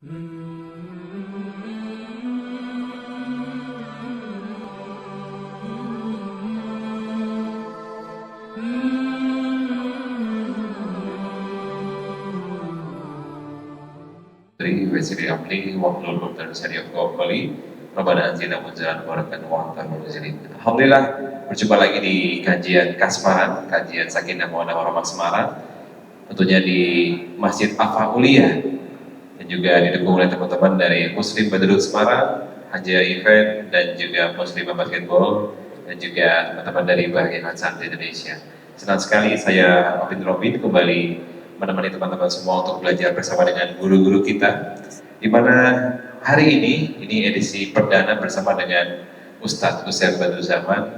Basically applying workload dan seri of kembali Rabbana atina munzalan barakan wa antal munzilin. Alhamdulillah berjumpa lagi di kajian Kasmaran, kajian Sakinah Mawaddah Warahmah Semarang, tentunya di Masjid Afa'uliyah dan juga didukung oleh teman-teman dari Muslim Badrul Semarang, Haja Event dan juga Muslim Basketball dan juga teman-teman dari bagian Santri Indonesia. Senang sekali saya Robin kembali menemani teman-teman semua untuk belajar bersama dengan guru-guru kita, di mana hari ini edisi perdana bersama dengan Ustadz Uzair Badrul Zaman,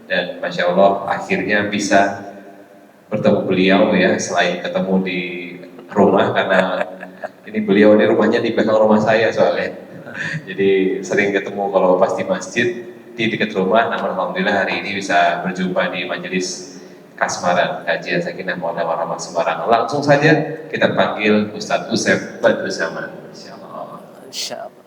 dan Masya Allah akhirnya bisa bertemu beliau ya, selain ketemu di rumah, karena ini beliau ini rumahnya di belakang rumah saya soalnya, jadi sering ketemu kalau pas di masjid di dekat rumah. Namun alhamdulillah hari ini bisa berjumpa di majelis Kasmaran, kajian Sakinah Mawaddah Warahmah Semarang. Langsung saja kita panggil Ustadz Uzair Badrul Zaman. Insyaallah. Insyaallah.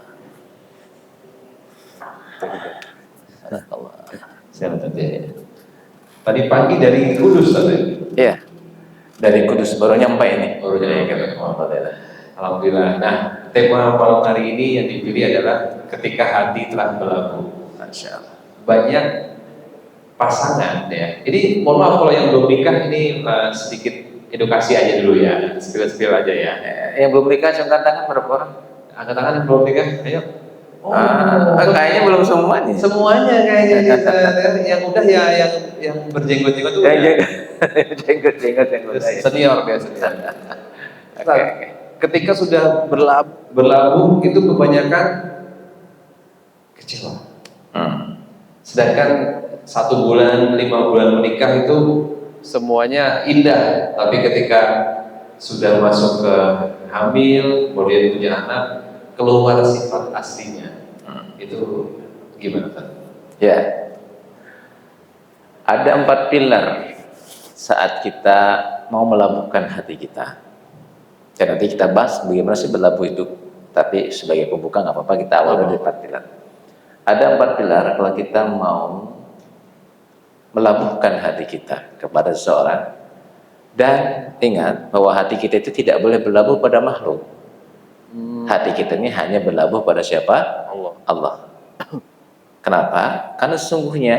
Tadi pagi dari Kudus tadi. Iya. Dari Kudus baru nyampe ini. Baru nyampe. Alhamdulillah. Nah, tema malam hari ini yang dipilih adalah ketika hati telah berlabuh. Insyaallah. Banyak pasangan ya. Ini mohon maaf kalau yang belum nikah ini sedikit edukasi aja dulu ya, spill aja ya. Yang belum nikah angkat tangan berapa orang? Angkat tangan yang belum nikah, ayo. Kayaknya belum semuanya. Semuanya kayaknya. Yang udah ya yang berjenggot-jenggot tuh. Jenggot yang udah. Senior biasanya. Oke. Ketika sudah berlabuh itu kebanyakan kecewa. Sedangkan 1 bulan, 5 bulan menikah itu semuanya indah, tapi ketika sudah masuk ke hamil, kemudian punya anak, keluar sifat aslinya. Itu gimana Pak? Ya. Ada 4 pilar saat kita mau melabuhkan hati kita. Dan nanti kita bahas bagaimana sih berlabuh itu. Tapi sebagai pembuka nggak apa-apa, kita awal dari 4 pilar. Ada 4 pilar kalau kita mau melabuhkan hati kita kepada seseorang. Dan ingat bahwa hati kita itu tidak boleh berlabuh pada makhluk. Hati kita ini hanya berlabuh pada siapa? Allah. Kenapa? Karena sesungguhnya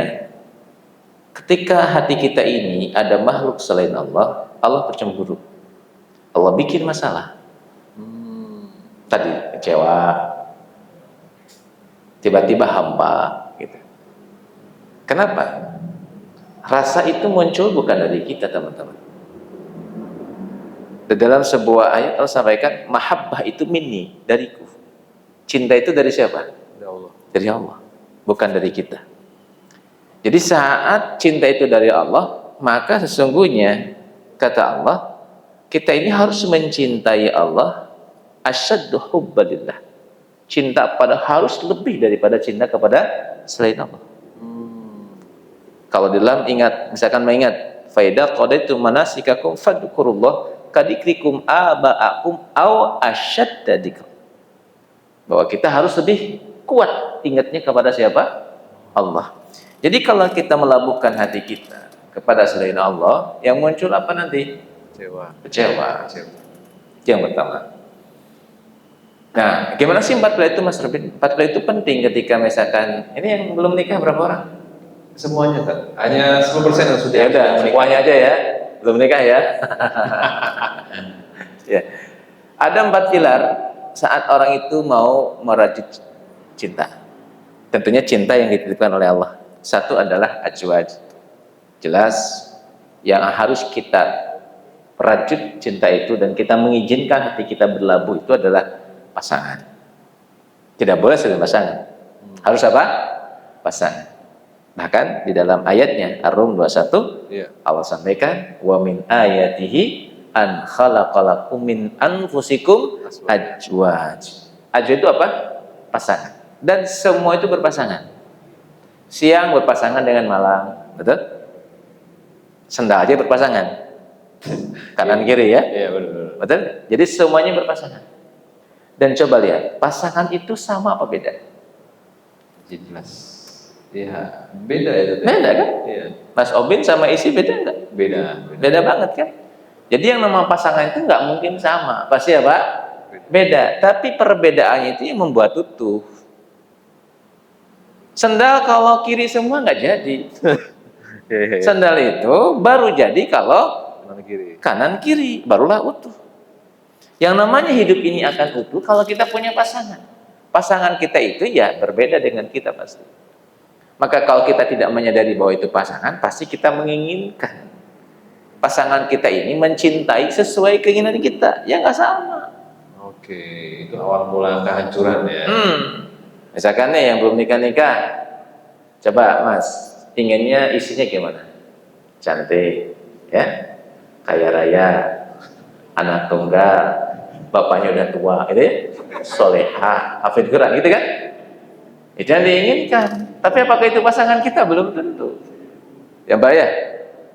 ketika hati kita ini ada makhluk selain Allah, Allah bercemburu. Allah bikin masalah. Tadi kecewa, tiba-tiba hampa gitu. Kenapa? Rasa itu muncul bukan dari kita, teman-teman. Di dalam sebuah ayat Allah sampaikan, mahabbah itu minni, dariku. Cinta itu dari siapa? Dari Allah. Dari Allah, bukan dari kita. Jadi saat cinta itu dari Allah, maka sesungguhnya kata Allah, kita ini harus mencintai Allah asyaddu hubbalillah. Cinta pada harus lebih daripada cinta kepada selain Allah. Kalau di dalam misalkan mengingat faida qadaitu manasikakum fadhkurullah kadikrikum aba'akum aw asyadda dzikr. Bahwa kita harus lebih kuat ingatnya kepada siapa? Allah. Jadi kalau kita melabuhkan hati kita kepada selain Allah, yang muncul apa nanti? Kecewa. Itu yang pertama. Nah, gimana sih 4 pilar itu Mas Robin? 4 pilar itu penting ketika misalkan ini yang belum nikah berapa orang? Semuanya kan? Hanya 10% yang sudah. Ya udah, semuanya aja ya. Belum nikah ya. Ya. Ada 4 pilar saat orang itu mau merajut cinta. Tentunya cinta yang dititipkan oleh Allah. Satu adalah azwaj. Jelas yang harus kita rajut cinta itu dan kita mengizinkan hati kita berlabuh itu adalah pasangan. Tidak boleh selain pasangan. Harus apa? Pasangan. Bahkan di dalam ayatnya Ar-Rum 21 Allah sampaikan wa min ayatihi an khalaqalakum min anfusikum azwaj. Azwaj itu apa? Pasangan. Dan semua itu berpasangan. Siang berpasangan dengan malam, betul? Sendal aja berpasangan. Kanan kiri ya? Iya benar. Betul? Jadi semuanya berpasangan. Dan coba lihat, pasangan itu sama apa beda? Jelas. Ya, beda ya. Beda kan? Iya. Mas Obin sama isi beda nggak? Beda. Beda banget kan? Jadi yang nama pasangan itu nggak mungkin sama, pasti apa? Beda. Tapi perbedaannya itu yang membuat utuh. Sendal kalau kiri semua nggak jadi. Sendal itu baru jadi kalau kanan kiri, barulah utuh. Yang namanya hidup ini akan utuh kalau kita punya pasangan. Pasangan kita itu ya berbeda dengan kita pasti. Maka kalau kita tidak menyadari bahwa itu pasangan, pasti kita menginginkan pasangan kita ini mencintai sesuai keinginan kita. Ya nggak sama. Oke, itu awal mula kehancuran ya. Misalkan nih yang belum nikah-nikah, coba Mas, inginnya isinya gimana? Cantik, ya, kaya raya, anak tunggal, bapaknya udah tua, gitu ya, solehah, hafid Quran, gitu kan? Itu yang diinginkan. Tapi apakah itu pasangan kita? Belum tentu. Ya Mbak ya,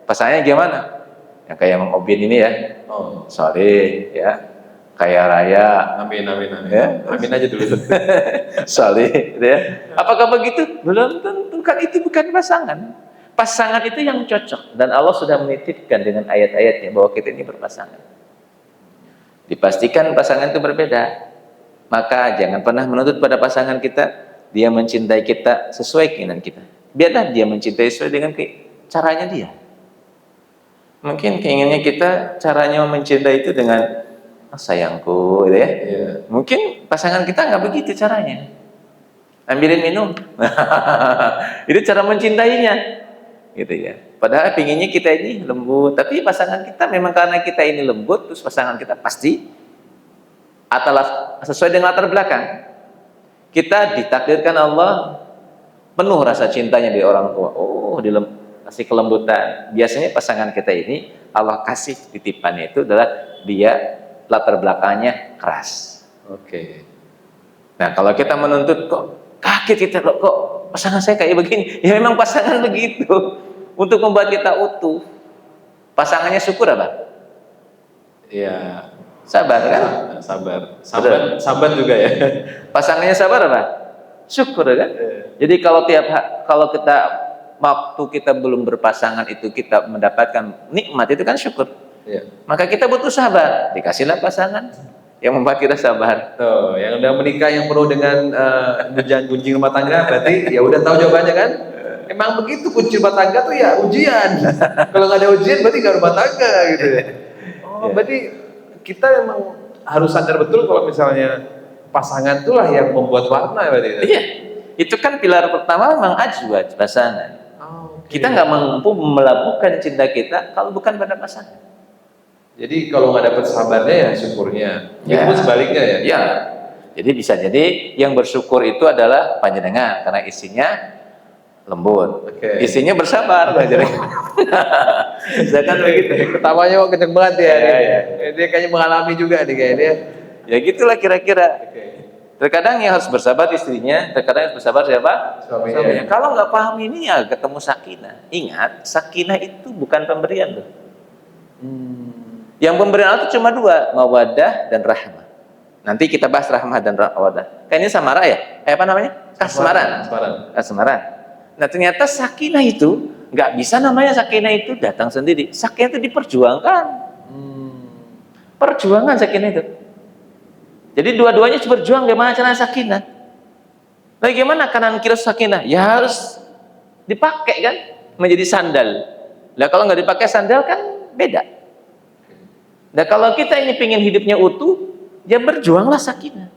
pasangannya gimana? Yang kayak Mang Obin ini ya, soleh, ya, kaya raya. Amin. Ya? Amin aja dulu. Soleh, gitu ya. Apakah begitu? Belum tentu. Kan itu bukan pasangan. Pasangan itu yang cocok. Dan Allah sudah menitipkan dengan ayat-ayatnya bahwa kita ini berpasangan. Dipastikan pasangan itu berbeda. Maka jangan pernah menuntut pada pasangan kita, dia mencintai kita sesuai keinginan kita. Biarlah dia mencintai sesuai dengan caranya dia. Mungkin keinginannya kita, caranya mencintai itu dengan sayangku, gitu ya. Iya. Mungkin pasangan kita nggak begitu caranya. Ambilin minum. Itu cara mencintainya, gitu ya. Padahal pinginnya kita ini lembut, tapi pasangan kita memang karena kita ini lembut, terus pasangan kita pasti sesuai dengan latar belakang. Kita ditakdirkan Allah penuh rasa cintanya di orang tua. Kasih kelembutan. Biasanya pasangan kita ini Allah kasih titipannya itu adalah dia latar belakangnya keras. Oke. Nah, kalau kita menuntut kok kaget kita kok pasangan saya kayak begini, ya memang pasangan begitu untuk membuat kita utuh. Pasangannya syukur apa? Iya. Sabar kan? Sabar juga ya. Pasangannya sabar apa? Syukur kan? Jadi kalau kita waktu kita belum berpasangan itu kita mendapatkan nikmat itu kan syukur. Iya. Maka kita butuh sabar. Dikasihlah pasangan yang membuat kita sabar. Tuh, yang udah menikah yang penuh dengan gunjing rumah tangga berarti ya udah tahu jawabannya kan? Emang begitu kunci rumah tangga tuh ya ujian. Kalau nggak ada ujian berarti nggak rumah tangga gitu. Berarti kita emang harus sadar betul kalau misalnya pasangan itulah yang membuat warna berarti. Iya. Itu kan pilar pertama memang azwaj, pasangan. Kita nggak mampu melabuhkan cinta kita kalau bukan pada pasangan. Jadi kalau nggak dapat sabarnya ya syukurnya. Itu sebaliknya ya. Ya. Jadi bisa jadi yang bersyukur itu adalah panjenengan karena isinya lembut. Isinya bersabar panjenengan. Misalkan begitu. Ketawanya kok kenceng banget ya. Dia kayaknya mengalami juga nih kayaknya. Ya gitulah kira-kira. Terkadang yang harus bersabar istrinya, terkadang harus bersabar siapa? Suaminya. Kalau nggak paham ini ya ketemu sakinah. Ingat, sakinah itu bukan pemberian loh. Yang pemberian itu cuma dua, mawaddah dan rahmah. Nanti kita bahas rahmah dan mawaddah. Kayaknya samara ya? Apa namanya? Kasmaran. Nah ternyata sakinah itu nggak bisa namanya sakinah itu datang sendiri. Sakinah itu diperjuangkan. Perjuangan sakinah itu. Jadi dua-duanya berjuang gimana cara sakinah. Nah gimana kanan kiri sakinah? Ya harus dipakai kan menjadi sandal. Nah kalau nggak dipakai sandal kan beda. Nah kalau kita ini pengen hidupnya utuh, ya berjuanglah sakinah.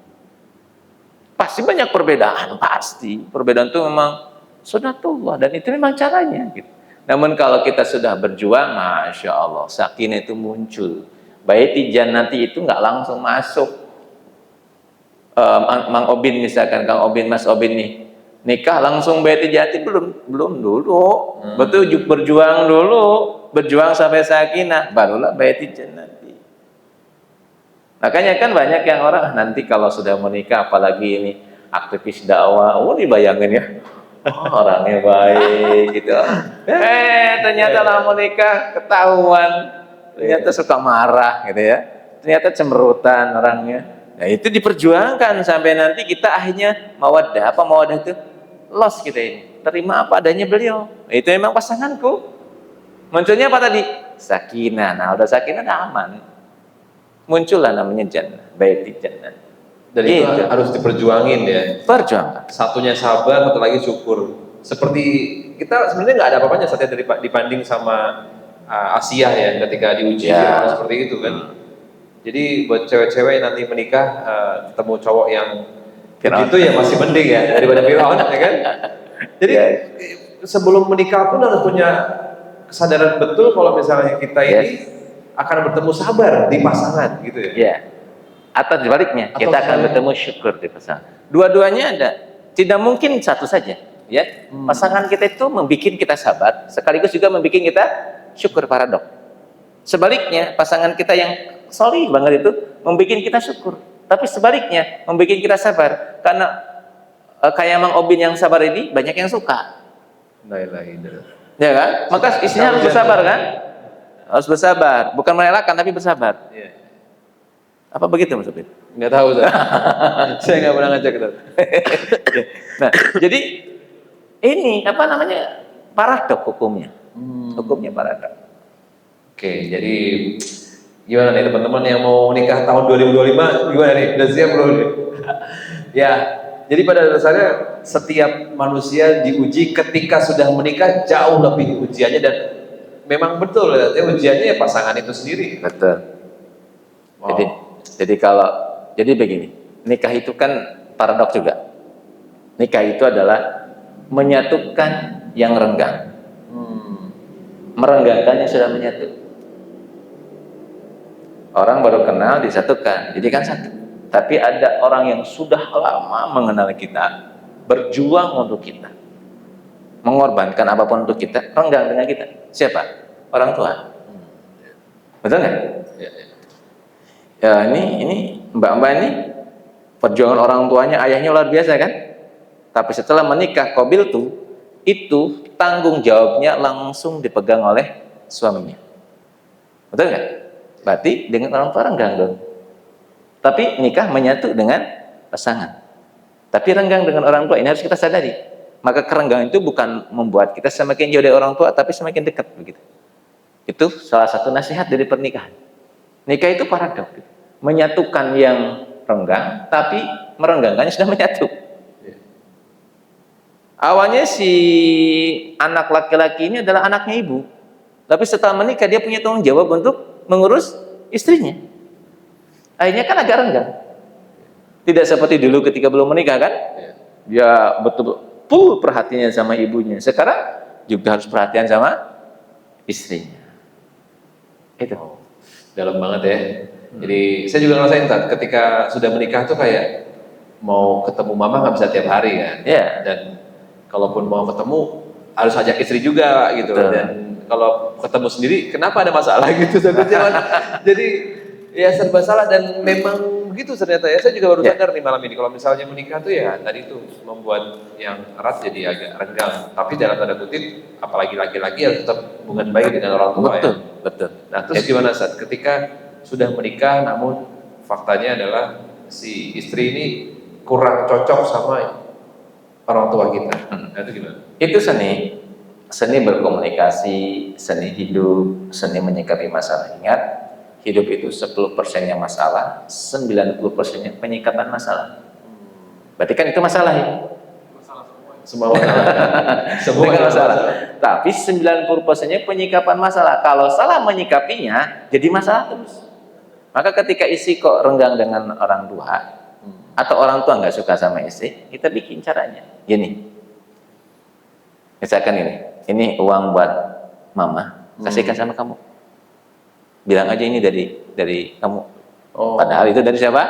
Pasti banyak perbedaan, pasti. Perbedaan itu memang sunatullah dan itu memang caranya. Gitu. Namun kalau kita sudah berjuang, masya Allah, sakinah itu muncul. Baiti jannati itu nggak langsung masuk. Mang Obin misalkan, Kang Obin, Mas Obin nih nikah langsung baiti jati belum dulu. Betul berjuang dulu, berjuang sampai sakinah, barulah baiti jannati. Makanya kan banyak yang orang nanti kalau sudah menikah, apalagi ini aktivis dakwah, dibayangin ya, orangnya baik gitu. Ternyata lah menikah ketahuan, ternyata suka marah gitu ya, ternyata cemberutan orangnya. Nah, itu diperjuangkan sampai nanti kita akhirnya mawaddah. Apa mawaddah itu? Los kita ini. Terima apa adanya beliau. Itu memang pasanganku. Munculnya apa tadi? Sakinah. Nah, udah sakinah udah aman. Muncullah namanya jannah, baiti jannah. Dan itu harus diperjuangin ya. Perjuangan. Satunya sabar, satu lagi syukur. Seperti kita sebenarnya nggak ada apa-apanya saatnya dibanding sama Asia ya ketika diuji Ya. seperti itu kan. Jadi buat cewek-cewek yang nanti menikah ketemu cowok yang begitu ya masih mending ya daripada Firaun ya kan. Jadi Ya. sebelum menikah pun harus punya kesadaran betul kalau misalnya kita ini akan bertemu sabar di pasangan gitu ya. Ya. Atau sebaliknya, Atau kita akan sebaliknya. bertemu syukur di pasangan. Dua-duanya ada. Tidak mungkin satu saja, ya. Pasangan kita itu membuat kita sabar, sekaligus juga membuat kita syukur, paradok. Sebaliknya, pasangan kita yang solih banget itu membuat kita syukur. Tapi sebaliknya, membuat kita sabar. Karena kayak Mang Obin yang sabar ini, banyak yang suka. La ilaha illallah. Ya kan? Maka istrinya harus bersabar kan? Harus bersabar. Bukan merelakan, tapi bersabar. Iya. Apa begitu Mas Obin? Nggak tahu saya. Saya nggak pernah ngajak itu. Nah, jadi ini apa namanya? Paradok hukumnya. Hukumnya paradok. Oke, jadi gimana nih teman-teman yang mau nikah tahun 2025 gimana nih? Udah siap belum nih? Ya, jadi pada dasarnya setiap manusia diuji ketika sudah menikah jauh lebih ujiannya dan memang betul ya ujiannya ya pasangan itu sendiri. Betul. Wow. Jadi begini, nikah itu kan paradok juga. Nikah itu adalah menyatukan yang renggang, merenggangkan yang sudah menyatu. Orang baru kenal disatukan, jadi kan satu. Tapi ada orang yang sudah lama mengenal kita, berjuang untuk kita, mengorbankan apapun untuk kita, renggang dengan kita. Siapa? Orang tua. Betul nggak? Ya, ini mbak-mbak ini perjuangan orang tuanya, ayahnya luar biasa kan? Tapi setelah menikah qabil tuh, itu tanggung jawabnya langsung dipegang oleh suaminya. Betul nggak? Berarti dengan orang tua renggang dong. Tapi nikah menyatu dengan pasangan. Tapi renggang dengan orang tua, ini harus kita sadari. Maka kerenggangan itu bukan membuat kita semakin jauh dari orang tua, tapi semakin dekat begitu. Itu salah satu nasihat dari pernikahan. Nikah itu paradok, gitu. Menyatukan yang renggang, tapi merenggangkannya sudah menyatu. Awalnya si anak laki-laki ini adalah anaknya ibu, tapi setelah menikah dia punya tanggung jawab untuk mengurus istrinya. Akhirnya kan agak renggang. Tidak seperti dulu ketika belum menikah kan? Dia betul full perhatiannya sama ibunya. Sekarang juga harus perhatian sama istrinya. Itu. Dalam banget ya. Jadi saya juga ngerasain ketika sudah menikah tuh kayak mau ketemu mama nggak bisa tiap hari kan. Ya. Dan kalaupun mau ketemu harus ajak istri juga gitu. Betul. Dan kalau ketemu sendiri kenapa ada masalah gitu jadi ya serba salah dan memang begitu ternyata ya. Saya juga baru sadar nih malam ini kalau misalnya menikah tuh ya tadi tuh membuat yang erat jadi agak renggang. Tapi dalam tanda kutip apalagi laki-laki harus tetap hubungan baik dengan orang tua. Betul, ya. betul. Nah terus gimana saat ketika sudah menikah namun faktanya adalah si istri ini kurang cocok sama orang tua kita. Nah itu gimana? Itu seni berkomunikasi, seni hidup, seni menyikapi masalah. Ingat, hidup itu 10%-nya masalah, 90%-nya penyikapan masalah. Berarti kan itu masalah ya? Semua masalah. Semua masalah. Tapi 90%-nya penyikapan masalah. Kalau salah menyikapinya, jadi masalah terus. Maka ketika istri kok renggang dengan orang tua, atau orang tua nggak suka sama istri, kita bikin caranya. Gini, misalkan ini uang buat mama, kasihkan sama kamu. Bilang aja ini dari kamu. Oh. Padahal itu dari siapa?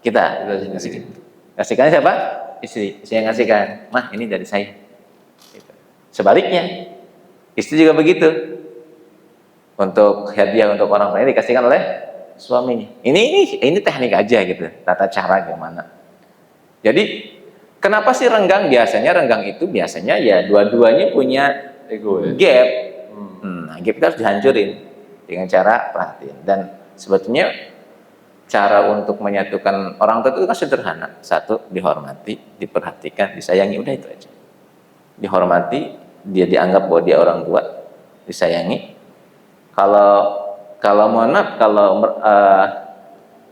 Kita. Kasihkan siapa? Istri. Saya ngasihkan. Mah, ini dari saya. Sebaliknya, istri juga begitu. Untuk hadiah untuk orang lain dikasihkan oleh suaminya. Ini teknik aja gitu. Tata cara gimana. Jadi kenapa sih renggang? Biasanya renggang itu biasanya ya dua-duanya punya Ego ya? gap. Nah, gap itu harus dihancurin dengan cara perhatian. Dan sebetulnya cara untuk menyatukan orang tua itu kan sederhana. Satu, dihormati, diperhatikan, disayangi, udah itu aja. Dihormati, dia dianggap bahwa dia orang tua, disayangi. Kalau mohon maaf, kalau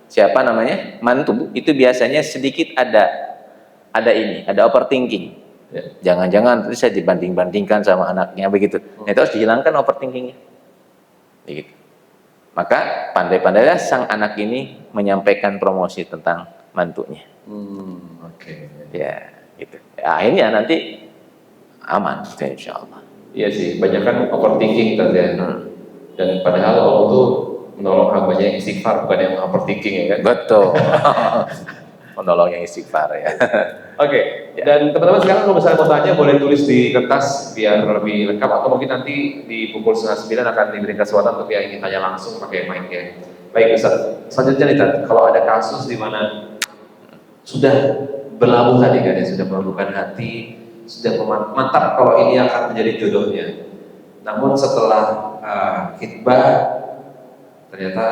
siapa namanya mantu itu biasanya sedikit ada overthinking. Jangan-jangan terus saya dibanding-bandingkan sama anaknya begitu. Nah, itu harus dihilangkan overthinkingnya. Begitu. Maka pandai-pandailah sang anak ini menyampaikan promosi tentang mantunya. Oke. Ya, gitu. Ya, akhirnya nanti aman, insya Allah. Iya sih, banyak kan overthinking tadi ya. Dan padahal Allah tuh menolong hambanya yang istighfar, bukan yang overthinking ya kan? Betul. Menolong yang istighfar ya. Oke, dan teman-teman sekarang kalau misalnya mau tanya boleh tulis di kertas biar lebih lengkap, atau mungkin nanti di pukul 8:30 akan diberikan kesempatan untuk yang ingin tanya langsung pakai mic ya. Baik Ustaz, selanjutnya nih Tad, kalau ada kasus di mana sudah berlabuh tadi kan ya, sudah melabuhkan hati, sudah mantap kalau ini akan menjadi jodohnya. Namun setelah khitbah ternyata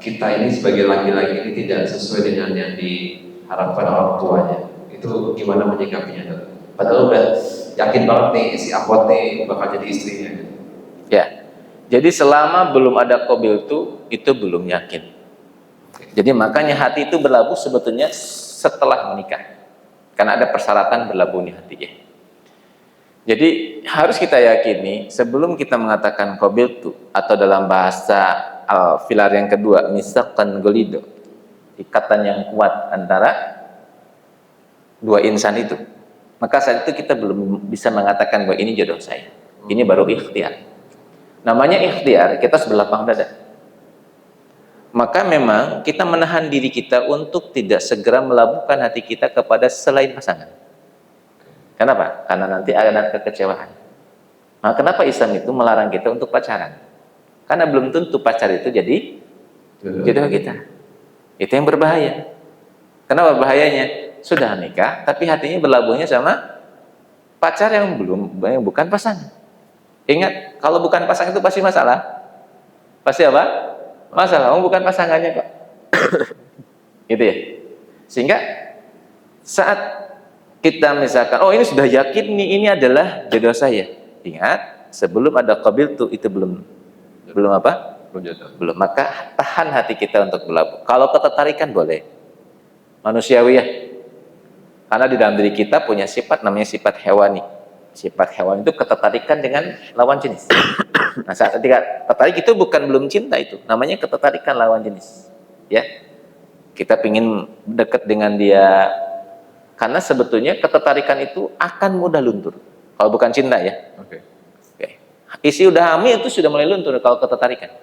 kita ini sebagai laki-laki ini tidak sesuai dengan yang diharapkan orang tuanya. Itu gimana menyikapinya? Padahal udah yakin banget nih si akhwat nih bakal jadi istrinya. Ya. Jadi selama belum ada qabil itu belum yakin. Jadi makanya hati itu berlabuh sebetulnya setelah menikah. Karena ada persyaratan berlabuhnya hati ya. Jadi harus kita yakini sebelum kita mengatakan qabil atau dalam bahasa filar yang kedua misaqan golido, ikatan yang kuat antara dua insan itu, maka saat itu kita belum bisa mengatakan bahwa ini jodoh saya. Ini baru ikhtiar. Namanya ikhtiar, kita harus berlapang dada. Maka memang kita menahan diri kita untuk tidak segera melabuhkan hati kita kepada selain pasangan. Kenapa? Karena nanti ada kekecewaan. Nah, kenapa Islam itu melarang kita untuk pacaran? Karena belum tentu pacar itu jadi jodoh kita. Itu yang berbahaya. Kenapa bahayanya? Sudah nikah, tapi hatinya berlabuhnya sama pacar yang bukan pasangan. Ingat, kalau bukan pasangan itu pasti masalah. Pasti apa? Masalah. Bukan pasangannya kok. Gitu ya. Sehingga saat kita misalkan, oh ini sudah yakin nih ini adalah jodoh saya. Ingat, sebelum ada qabil itu belum apa? Belum. Maka tahan hati kita untuk berlabuh. Kalau ketertarikan boleh, manusiawi ya. Karena di dalam diri kita punya sifat namanya sifat hewani. Sifat hewan itu ketertarikan dengan lawan jenis. Nah, saat ketika tertarik itu bukan belum cinta itu, namanya ketertarikan lawan jenis. Ya, kita pingin dekat dengan dia, karena sebetulnya ketertarikan itu akan mudah luntur. Kalau bukan cinta ya. Oke. Isi udah hamil itu sudah mulai luntur kalau ketertarikan.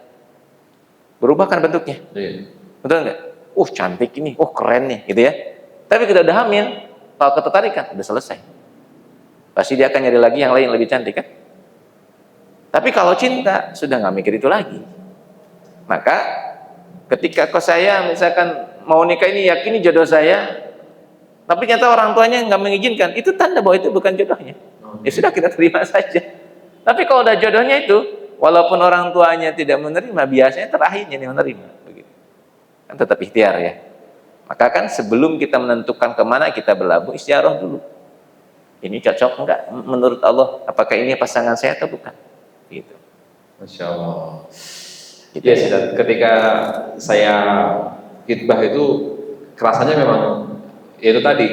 Berubah kan bentuknya. Betul nggak? Cantik ini, keren nih, gitu ya. Tapi kita udah hamil, kalau ketertarikan udah selesai. Pasti dia akan nyari lagi yang lain yang lebih cantik kan? Tapi kalau cinta sudah nggak mikir itu lagi. Maka ketika saya misalkan mau nikah ini yakini jodoh saya, tapi ternyata orang tuanya nggak mengizinkan, itu tanda bahwa itu bukan jodohnya. Ya sudah, kita terima saja. Tapi kalau udah jodohnya itu, walaupun orang tuanya tidak menerima, biasanya terakhirnya yang menerima. Begitu. Kan tetap ikhtiar ya. Maka kan sebelum kita menentukan kemana kita berlabuh, istiaroh dulu. Ini cocok enggak menurut Allah? Apakah ini pasangan saya atau bukan? Gitu. Masya Allah. Gitu. Ya sih, ketika saya khitbah itu kerasanya memang ya itu tadi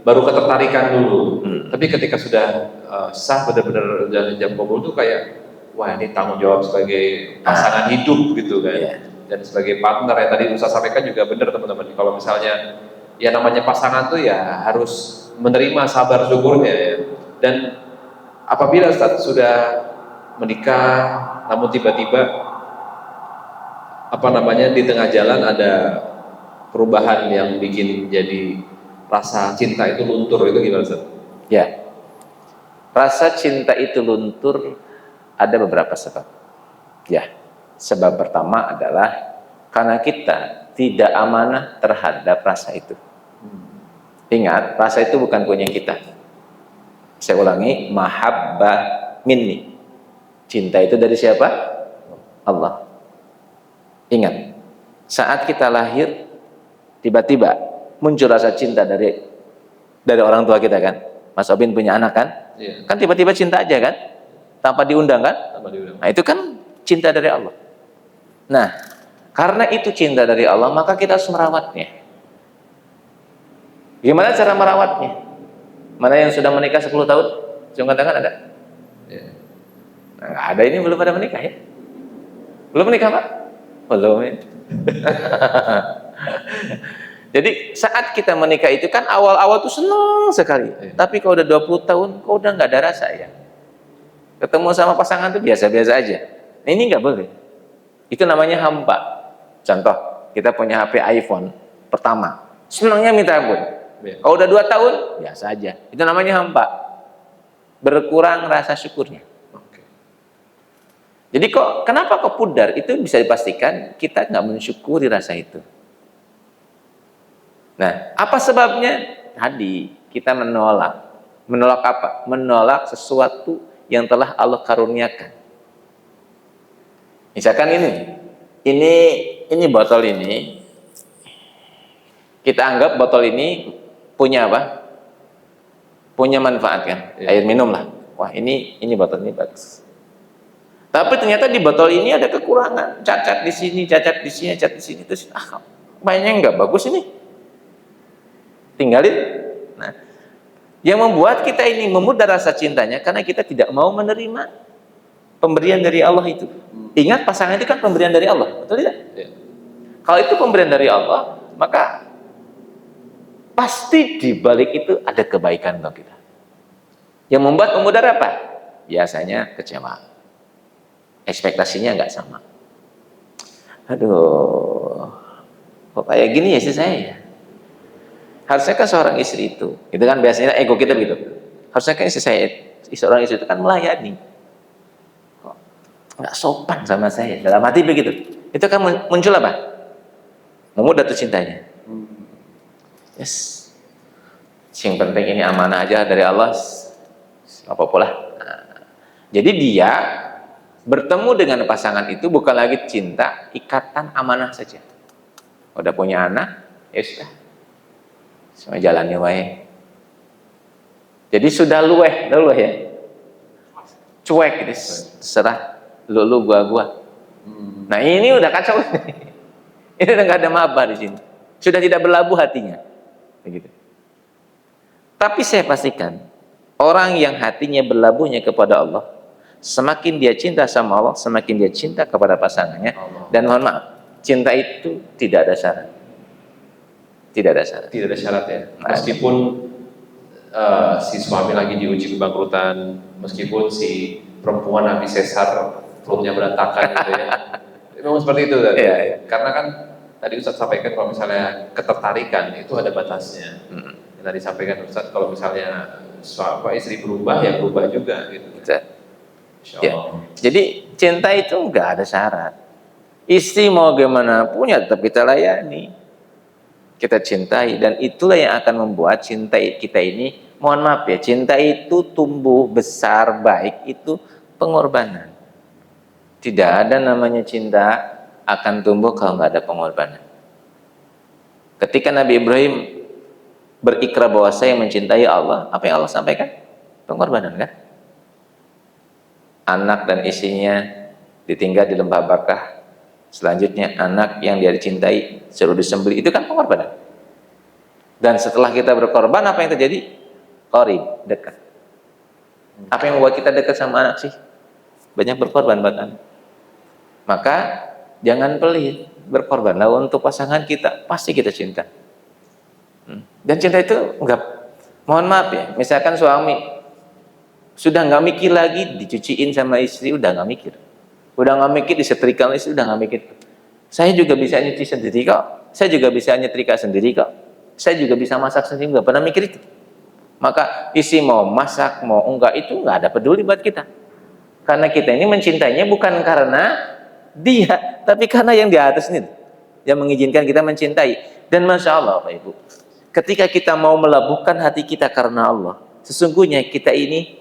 baru ketertarikan dulu. Tapi ketika sudah sah benar-benar jam kabul itu kayak wah ini tanggung jawab sebagai pasangan hidup gitu kan. Dan sebagai partner yang tadi Ustaz sampaikan juga benar teman-teman. Kalau misalnya ya namanya pasangan tuh ya harus menerima sabar syukurnya ya. Dan apabila Ustaz sudah menikah namun tiba-tiba di tengah jalan ada perubahan yang bikin jadi rasa cinta itu luntur, itu gimana Ustaz? Ya. Rasa cinta itu luntur ada beberapa sebab. Ya. Sebab pertama adalah karena kita tidak amanah terhadap rasa itu. Ingat, rasa itu bukan punya kita. Saya ulangi, mahabbah minni. Cinta itu dari siapa? Allah. Ingat, Saat kita lahir, tiba-tiba muncul rasa cinta dari orang tua kita kan. Mas Obin punya anak kan? Iya. Kan tiba-tiba cinta aja kan? Tanpa diundang kan? Tanpa diundang. Nah, itu kan cinta dari Allah. Nah, karena itu cinta dari Allah, maka kita harus merawatnya. Gimana cara merawatnya? Mana yang sudah menikah 10 tahun? Jangan tangan ada? Iya. Nah, nggak ada, ini belum pada menikah ya? Belum menikah Pak? Belum ya? Jadi saat kita menikah itu kan awal-awal tuh senang sekali. Tapi kalau udah 20 tahun, kok udah nggak ada rasa ya? Ketemu sama pasangan tuh biasa-biasa aja. Nah, ini nggak boleh. Itu namanya hampa. Contoh, kita punya HP iPhone pertama, senangnya minta ampun. Kalau udah 2 tahun, biasa aja. Itu namanya hampa. Berkurang rasa syukurnya. Jadi kenapa kok pudar? Itu bisa dipastikan kita nggak mensyukuri rasa itu. Nah, apa sebabnya? Tadi kita menolak. Menolak apa? Menolak sesuatu yang telah Allah karuniakan. Misalkan ini botol ini, kita anggap botol ini punya apa? Punya manfaat kan? Air minum lah. Wah, ini botol ini bagus. Tapi ternyata di botol ini ada kekurangan, cacat di sini, cacat di sini, cacat di sini. Terus kayaknya nggak bagus ini. Tinggalin. Nah, yang membuat kita ini memudar rasa cintanya karena kita tidak mau menerima pemberian dari Allah itu. Ingat, pasangan itu kan pemberian dari Allah, betul tidak? Ya. Kalau itu pemberian dari Allah, maka pasti di balik itu ada kebaikan untuk kita. Yang membuat memudar apa? Biasanya kecewa. Ekspektasinya nggak sama. Aduh, kok kayak gini ya sih saya ya? Harusnya kan seorang istri itu kan biasanya ego kita begitu. Harusnya kan seorang istri itu kan melayani. Kok nggak sopan sama saya? Dalam hati begitu. Itu kan muncul apa? Memudar tuh cintanya. Yes. Yang penting ini amanah aja dari Allah. Apa-apa lah. Nah, jadi dia bertemu dengan pasangan itu bukan lagi cinta, ikatan amanah saja. Udah punya anak, ya sudah. Semua jalannya wae. Jadi sudah luweh ya. Cuek gitu, terserah lu gua. Nah, ini udah kacau. Ini udah nggak ada maba di sini. Sudah tidak berlabuh hatinya. Begitu. Tapi saya pastikan orang yang hatinya berlabuhnya kepada Allah, semakin dia cinta sama Allah, semakin dia cinta kepada pasangannya. Dan mohon maaf, cinta itu tidak ada syarat. Tidak ada syarat. Tidak ada syarat ya. Meskipun si suami lagi diuji kebangkrutan, meskipun si perempuan habis sesar perutnya berantakan gitu ya. Memang seperti itu tadi. Ya. Karena kan tadi Ustadz sampaikan kalau misalnya ketertarikan itu ada batasnya. Yang tadi sampaikan Ustadz, kalau misalnya istri berubah, ya berubah juga gitu. Ya. Jadi cinta itu nggak ada syarat. Istri mau gimana punya tetap kita layani, kita cintai, dan itulah yang akan membuat cinta kita ini, mohon maaf ya, cinta itu tumbuh besar baik itu pengorbanan. Tidak ada namanya cinta akan tumbuh kalau nggak ada pengorbanan. Ketika Nabi Ibrahim berikrar bahwa saya mencintai Allah, apa yang Allah sampaikan? Pengorbanan kan? Anak dan istrinya ditinggal di lembah Bakah. Selanjutnya anak yang dia dicintai suruh disembelih, itu kan pengorbanan. Dan setelah kita berkorban, apa yang terjadi? Qarib, dekat. Apa yang membuat kita dekat sama anak sih? Banyak berkorban buat anak. Maka jangan pelit, berkorbanlah untuk pasangan kita, pasti kita cinta. Dan cinta itu enggak, mohon maaf ya, misalkan suami sudah nggak mikir lagi dicuciin sama istri, udah nggak mikir. Udah nggak mikir disetrika istri, udah nggak mikir. Saya juga bisa nyuci sendiri kok. Saya juga bisa nyetrika sendiri kok. Saya juga bisa masak sendiri, nggak pernah mikir itu. Maka istri mau masak, mau enggak, itu nggak ada peduli buat kita. Karena kita ini mencintainya bukan karena dia, tapi karena yang di atas ini yang mengizinkan kita mencintai. Dan Masya Allah Pak Ibu, ketika kita mau melabuhkan hati kita karena Allah, sesungguhnya kita ini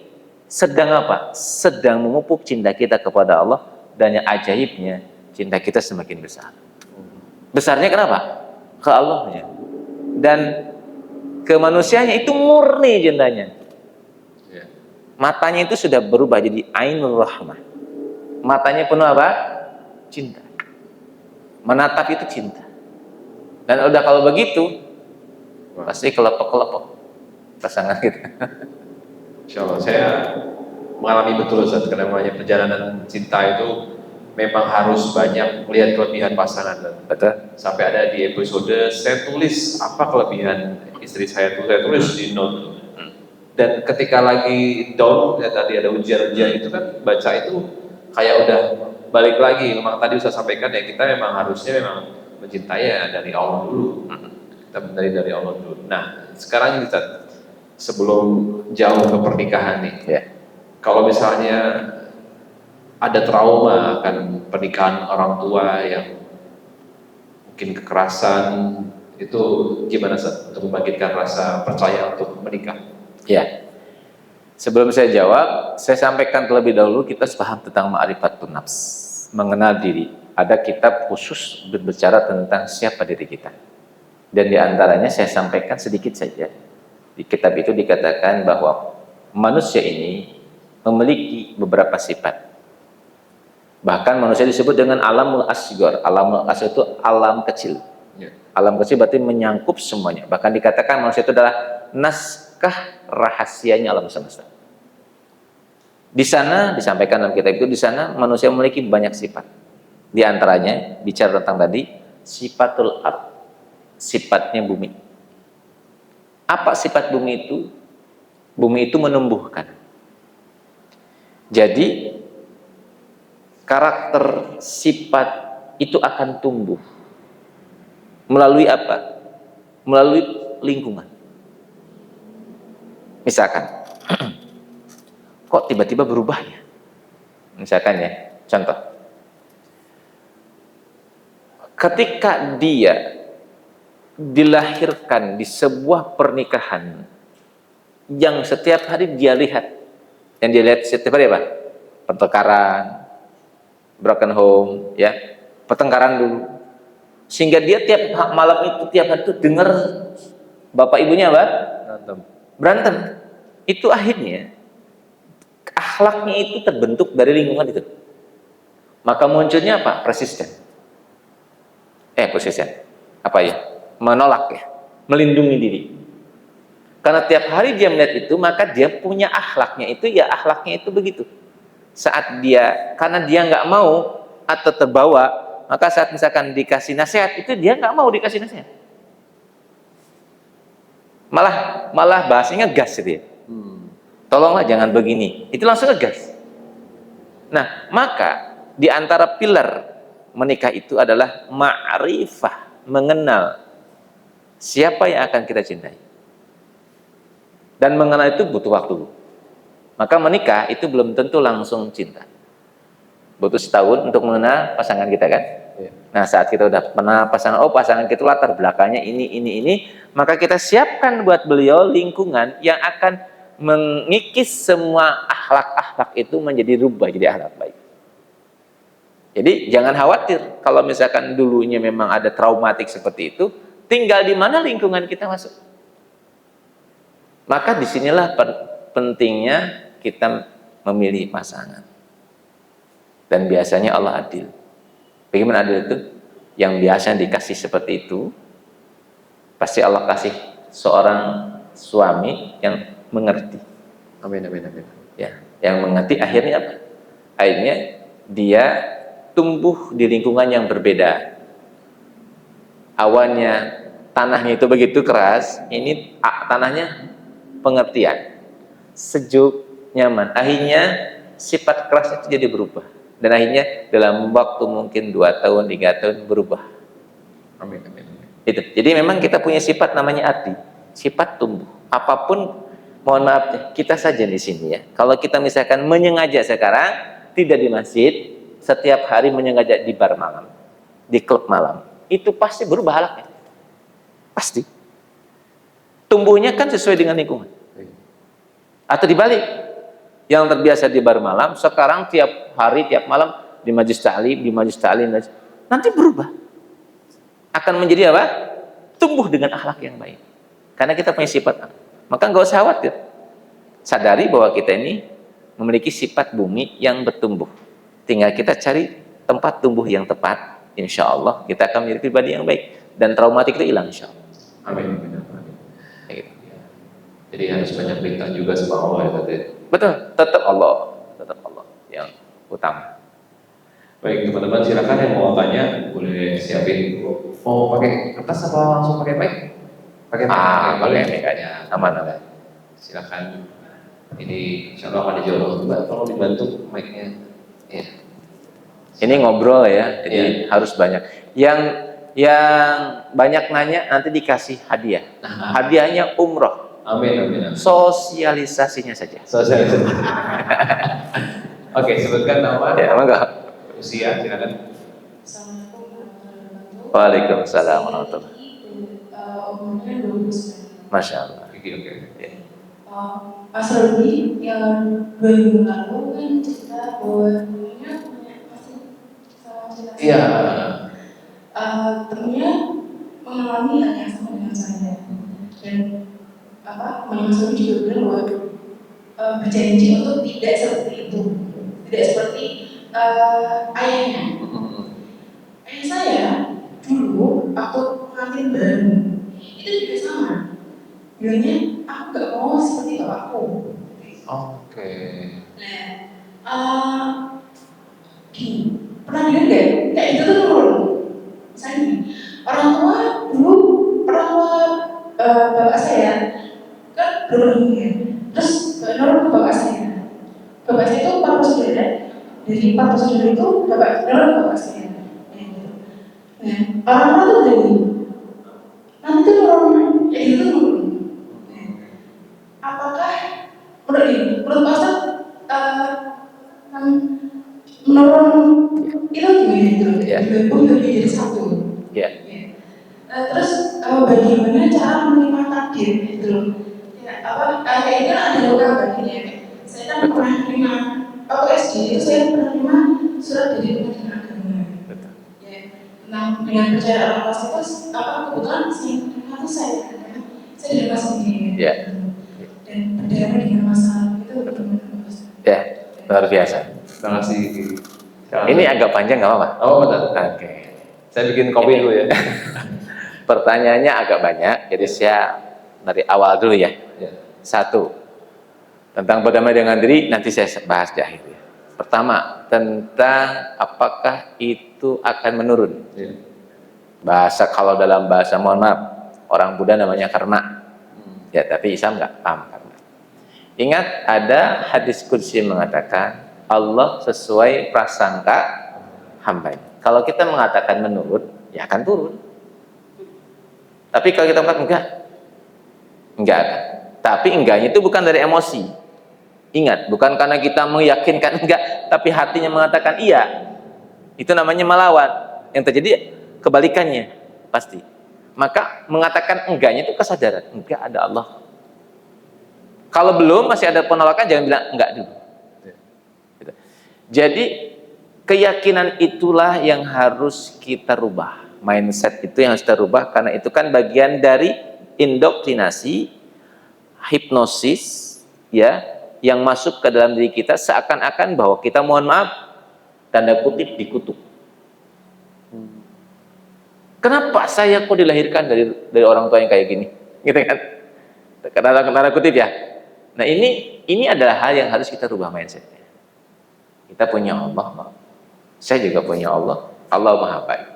sedang apa? Sedang memupuk cinta kita kepada Allah. Dan yang ajaibnya, cinta kita semakin besar. Besarnya kenapa? Ke Allahnya. Dan ke manusianya itu murni cintanya. Ya. Matanya itu sudah berubah jadi ainul rahmah. Matanya penuh apa? Cinta. Menatap itu cinta. Dan udah kalau begitu, pasti kelepek-kelepek pasangan kita. Insya Allah, saya mengalami betul Ustaz, karena namanya perjalanan cinta itu memang harus banyak melihat kelebihan pasangan. Betul. Sampai ada di episode saya tulis apa kelebihan istri saya tuh, saya tulis di note. Dan ketika lagi down, ya tadi ada ujian-ujian itu kan baca itu kayak udah balik lagi. Memang tadi Ustaz sampaikan ya, kita memang harusnya memang mencintai ya dari Allah dulu. Kita dari Allah dulu. Nah, sekarang kita sebelum jauh ke pernikahan nih, Ya. kalau misalnya ada trauma akan pernikahan orang tua yang mungkin kekerasan, itu gimana Ustaz untuk membangkitkan rasa percaya untuk menikah? Ya. Sebelum saya jawab, saya sampaikan terlebih dahulu kita paham tentang ma'rifatun nafs, mengenal diri. Ada kitab khusus berbicara tentang siapa diri kita. Dan diantaranya saya sampaikan sedikit saja. Di kitab itu dikatakan bahwa manusia ini memiliki beberapa sifat. Bahkan manusia disebut dengan alamul asghar. Alamul asghar itu alam kecil. Ya. Alam kecil berarti menyangkup semuanya. Bahkan dikatakan manusia itu adalah naskah rahasianya alam semesta. Di sana disampaikan dalam kitab itu, di sana manusia memiliki banyak sifat. Di antaranya bicara tentang tadi sifatul ard, sifatnya bumi. Apa sifat bumi itu? Bumi itu menumbuhkan. Jadi karakter sifat itu akan tumbuh melalui apa? Melalui lingkungan. Misalkan, kok tiba-tiba berubah ya? Misalkan ya, contoh. Ketika dia dilahirkan di sebuah pernikahan yang setiap hari dia lihat, yang dia lihat setiap hari apa? Pertengkaran, broken home, ya, pertengkaran dulu, sehingga dia tiap malam itu, tiap hari itu dengar bapak ibunya apa? Berantem. Itu akhirnya akhlaknya itu terbentuk dari lingkungan itu. Maka munculnya apa? Persisten. Persisten. Apa ya? Menolak ya, melindungi diri. Karena tiap hari dia melihat itu, maka dia punya akhlaknya itu, ya akhlaknya itu begitu. Saat dia, karena dia nggak mau atau terbawa, maka saat misalkan dikasih nasihat, itu dia nggak mau dikasih nasihat. Malah bahasanya ngegas gitu ya. Tolonglah jangan begini. Itu langsung ngegas. Nah, maka di antara pilar menikah itu adalah ma'rifah, mengenal siapa yang akan kita cintai. Dan mengenal itu butuh waktu. Maka menikah itu belum tentu langsung cinta. Butuh setahun untuk mengenal pasangan kita kan. Nah, saat kita udah pernah pasangan kita latar belakangnya ini, maka kita siapkan buat beliau lingkungan yang akan mengikis semua akhlak-akhlak itu menjadi rubah jadi akhlak baik. Jadi jangan khawatir kalau misalkan dulunya memang ada traumatik seperti itu, tinggal di mana lingkungan kita masuk. Maka disinilah pentingnya kita memilih pasangan. Dan biasanya Allah adil. Bagaimana adil itu? Yang biasa dikasih seperti itu, pasti Allah kasih seorang suami yang mengerti. Amin. Ya, yang mengerti akhirnya apa? Akhirnya dia tumbuh di lingkungan yang berbeda. Awalnya tanahnya itu begitu keras, ini tanahnya pengertian, sejuk, nyaman. Akhirnya sifat keras itu jadi berubah. Dan akhirnya dalam waktu mungkin 2 tahun, 3 tahun berubah. Amin. Itu. Jadi memang kita punya sifat namanya arti, sifat tumbuh. Apapun, mohon maaf, kita saja di sini ya. Kalau kita misalkan menyengaja sekarang, tidak di masjid, setiap hari menyengaja di bar malam, di klub malam, itu pasti berubah halaknya. Pasti. Tumbuhnya kan sesuai dengan lingkungan. Atau dibalik, yang terbiasa di bar malam, sekarang tiap hari, tiap malam di majlis ta'lim, nanti berubah. akan menjadi apa? Tumbuh dengan akhlak yang baik. Karena kita punya sifat. Maka nggak usah khawatir. Sadari bahwa kita ini memiliki sifat bumi yang bertumbuh. Tinggal kita cari tempat tumbuh yang tepat. Insya Allah kita akan menjadi pribadi yang baik. Dan traumatik itu hilang insya Allah. Amin. Amin. Kayak gitu. Jadi harus banyak perintah juga sama Allah ya tadi. Betul, tetap Allah yang utama. Baik teman-teman, silakan yang mau tanya boleh siapin. Oh pakai kertas apa langsung pakai mic? Pakai mic. Pakai mic aja. Aman. Silakan. Ini insya Allah akan dijawab. Mbak, tolong dibantu mic-nya. Ya. Ini ngobrol ya, jadi harus banyak. Yang banyak nanya nanti dikasih hadiah. Hadiahnya umroh. Amin. Sosialisasinya saja. Sosialisasi. Oke, sebutkan nama. Ya, monggo. Usia, silakan. Assalamualaikum warahmatullahi wabarakatuh. Waalaikumsalam warahmatullahi. Umurnya 29. Masya Allah. Oke. Ya. Mas Rodi yang 2 minggu lalu kan cerita bahwa temennya masih sama cerita. Iya. Temennya mengalami hal yang sama dengan saya. Dan Mas Rodi juga bilang bahwa berjanji untuk tidak seperti itu, tidak seperti ayahnya. Ayah saya dulu waktu pengantin baru itu juga sama. Bilangnya aku nggak mau seperti bapakku. Oke. Nah, gini, pernah dengar nggak? Kayak gitu tuh turun. Misalnya gini, orang tua bapak saya kan berhubungan. Terus menurut bapak saya itu 4 bersaudara. Dari 4 bersaudara itu bapak saya. Nah, orang-orang tuh jadi nanti orang kayak gitu tuh. Apakah menurut Pak Ustaz menurun itu gimana itu? Digabung jadi satu. Ya. Terus bagaimana cara menerima takdir gitu loh? Kayak itu ada luka baginya. Saya kan pernah menerima waktu SD itu saya pernah menerima surat dari Kementerian Agama. Ya, tentang dengan percaya orang tua itu kebetulan sih itu saya dari kelas sendiri. Ya. Dan berdarah dengan masalah itu bagaimana? Ya, luar biasa. Terima kasih. Ini agak panjang nggak apa-apa? Oh betul. Oke. Saya bikin kopi dulu ya. Pertanyaannya agak banyak, jadi saya dari awal dulu ya. Satu, tentang berdamai dengan diri, nanti saya bahas di akhir ya. Pertama, tentang apakah itu akan menurun. Kalau dalam bahasa, mohon maaf, orang Buddha namanya karma. Ya, tapi Islam nggak paham karma. Ingat, ada hadis qudsi yang mengatakan Allah sesuai prasangka hambanya. Kalau kita mengatakan menurun, ya akan turun. Tapi kalau kita mengatakan enggak akan. Tapi enggaknya itu bukan dari emosi. Ingat, bukan karena kita meyakinkan enggak, tapi hatinya mengatakan iya. Itu namanya melawan. Yang terjadi kebalikannya pasti. Maka mengatakan enggaknya itu kesadaran. Enggak, ada Allah. Kalau belum masih ada penolakan, jangan bilang enggak dulu. Jadi keyakinan itulah yang harus kita rubah. Mindset itu yang harus kita rubah, karena itu kan bagian dari indoktrinasi, hipnosis ya, yang masuk ke dalam diri kita seakan-akan bahwa kita, mohon maaf, tanda kutip, dikutuk. Kenapa saya kok dilahirkan dari orang tua yang kayak gini? Gitu kan? Tanda kutip ya. Nah, ini adalah hal yang harus kita rubah mindsetnya. Kita punya Allah, saya juga punya Allah. Allah Maha Baik.